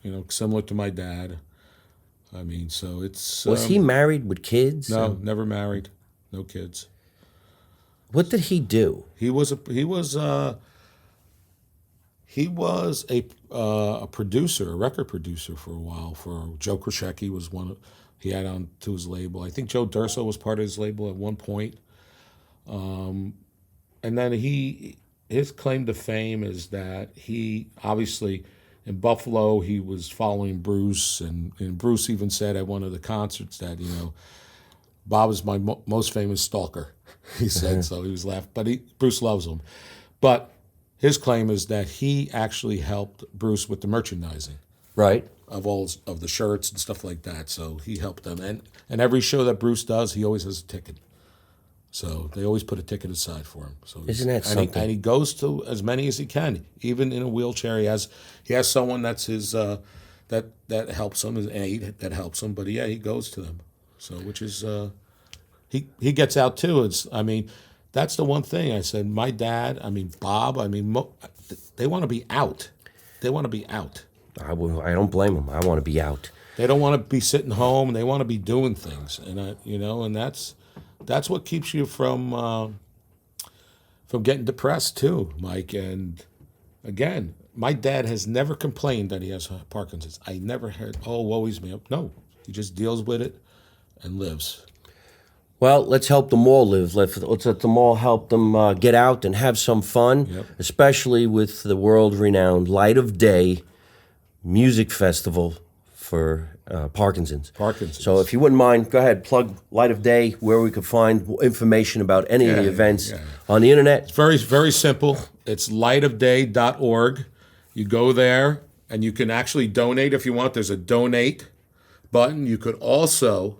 you know, similar to my dad. I mean, so it's. was he married with kids? No, never married, no kids. What did he do? He was a producer, a record producer for a while. For Joe Krashecki was one of, he had on to his label. I think Joe Durso was part of his label at one point. And then his claim to fame is that he obviously in Buffalo he was following Bruce, and Bruce even said at one of the concerts that, you know, Bob is my most famous stalker. He said so. He was laughing, but Bruce loves him. But his claim is that he actually helped Bruce with the merchandising, Right. of all of the shirts and stuff like that. So he helped them, and every show that Bruce does, he always has a ticket. So they always put a ticket aside for him. So Isn't that something? And he goes to as many as he can, even in a wheelchair. He has someone that's his that helps him, his aide that helps him. But yeah, he goes to them. So which is he gets out too. That's the one thing I said. My dad, Bob, they want to be out. They want to be out. I don't blame him. I want to be out. They don't want to be sitting home. They want to be doing things, and and that's what keeps you from getting depressed too, Mike. And again, my dad has never complained that he has Parkinson's. I never heard, "Oh, woe is me." No, he just deals with it and lives. Well, let's help them all live. Let's let them all help them get out and have some fun, Yep. especially with the world-renowned Light of Day Music Festival for Parkinson's. So if you wouldn't mind, go ahead, plug Light of Day, where we could find information about any of the events on the internet. It's very, very simple. It's lightofday.org. You go there, and you can actually donate if you want. There's a donate button. You could also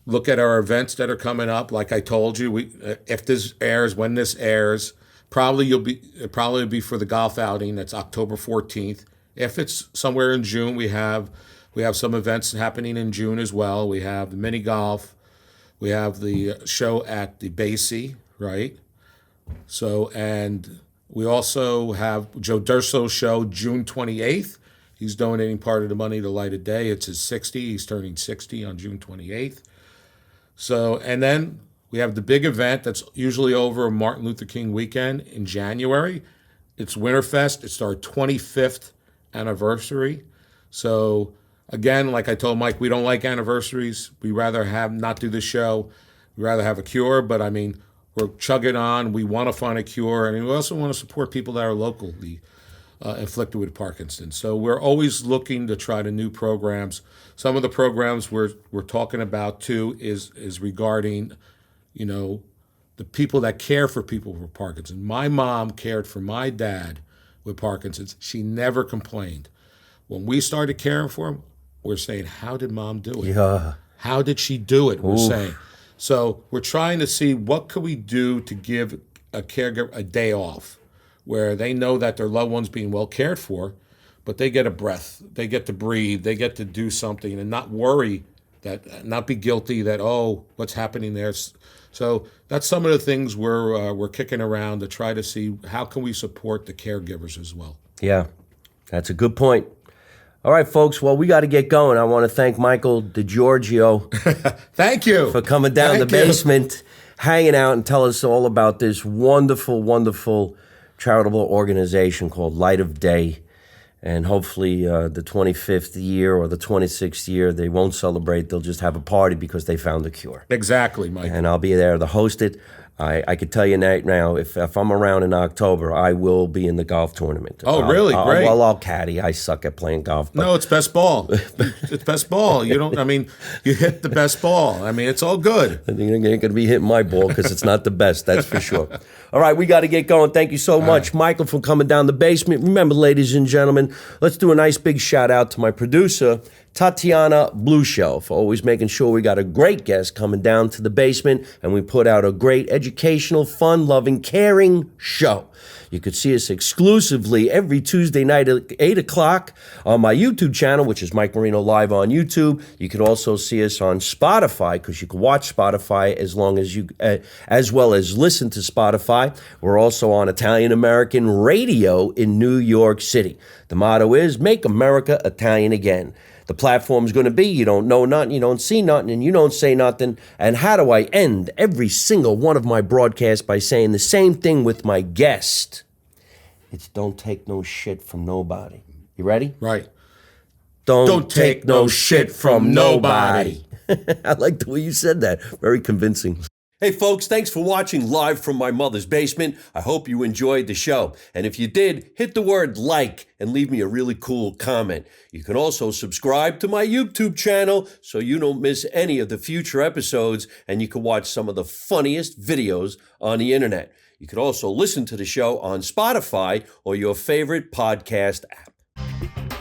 look at our events that are coming up. Like I told you, if this airs, when this airs, it'll probably be for the golf outing. That's October 14th. If it's somewhere in June, we have some events happening in June as well. We have the mini golf. We have the show at the Basie, right? So, and we also have Joe Durso's show June 28th. He's donating part of the money to Light of Day. It's his 60. He's turning 60 on June 28th. So, and then we have the big event that's usually over Martin Luther King weekend in January. It's Winterfest. It's our 25th anniversary. So again, like I told Mike, we don't like anniversaries. We rather not do the show. We rather have a cure, but we're chugging on. We want to find a cure, and we also want to support people that are locally afflicted with Parkinson's. So we're always looking to try to new programs. Some of the programs we're talking about too is regarding, the people that care for people with Parkinson's. My mom cared for my dad with Parkinson's. She never complained. When we started caring for him, we're saying, how did mom do it? Yeah. How did she do it? We're saying. So we're trying to see what could we do to give a caregiver a day off where they know that their loved one's being well cared for, but they get a breath. They get to breathe. They get to do something and not worry, not be guilty that, oh, what's happening there? So that's some of the things we're kicking around to try to see how can we support the caregivers as well. Yeah, that's a good point. All right, folks. Well, we got to get going. I want to thank Michael DeGeorgio. Thank you. For coming down the basement, hanging out, and tell us all about this wonderful, wonderful charitable organization called Light of Day. And hopefully the 25th year or the 26th year, they won't celebrate. They'll just have a party because they found a cure. Exactly, Mike. And I'll be there to host it. I could tell you right now, if I'm around in October, I will be in the golf tournament. Oh, really? Great. Well, I'll caddy. I suck at playing golf. But No, it's best ball. It's best ball. You don't. I mean, you hit the best ball. I mean, it's all good. I think you're going to be hitting my ball because it's not the best, that's for sure. All right, we got to get going. Thank you so much, Michael, for coming down the basement. Remember, ladies and gentlemen, let's do a nice big shout out to my producer, Tatiana Blueshell, for always making sure we got a great guest coming down to the basement and we put out a great educational, fun-loving, caring show. You could see us exclusively every Tuesday night at 8 o'clock on my YouTube channel, which is Mike Marino Live on YouTube. You could also see us on Spotify, because you can watch Spotify as well as listen to Spotify. We're also on Italian American Radio in New York City. The motto is, Make America Italian Again. The platform's going to be, you don't know nothing, you don't see nothing, and you don't say nothing. And how do I end every single one of my broadcasts by saying the same thing with my guest? It's don't take no shit from nobody. You ready? Right. Don't take no shit from nobody. I like the way you said that. Very convincing. Hey folks, thanks for watching Live from My Mother's Basement. I hope you enjoyed the show. And if you did, hit the word like and leave me a really cool comment. You can also subscribe to my YouTube channel so you don't miss any of the future episodes, and you can watch some of the funniest videos on the internet. You can also listen to the show on Spotify or your favorite podcast app.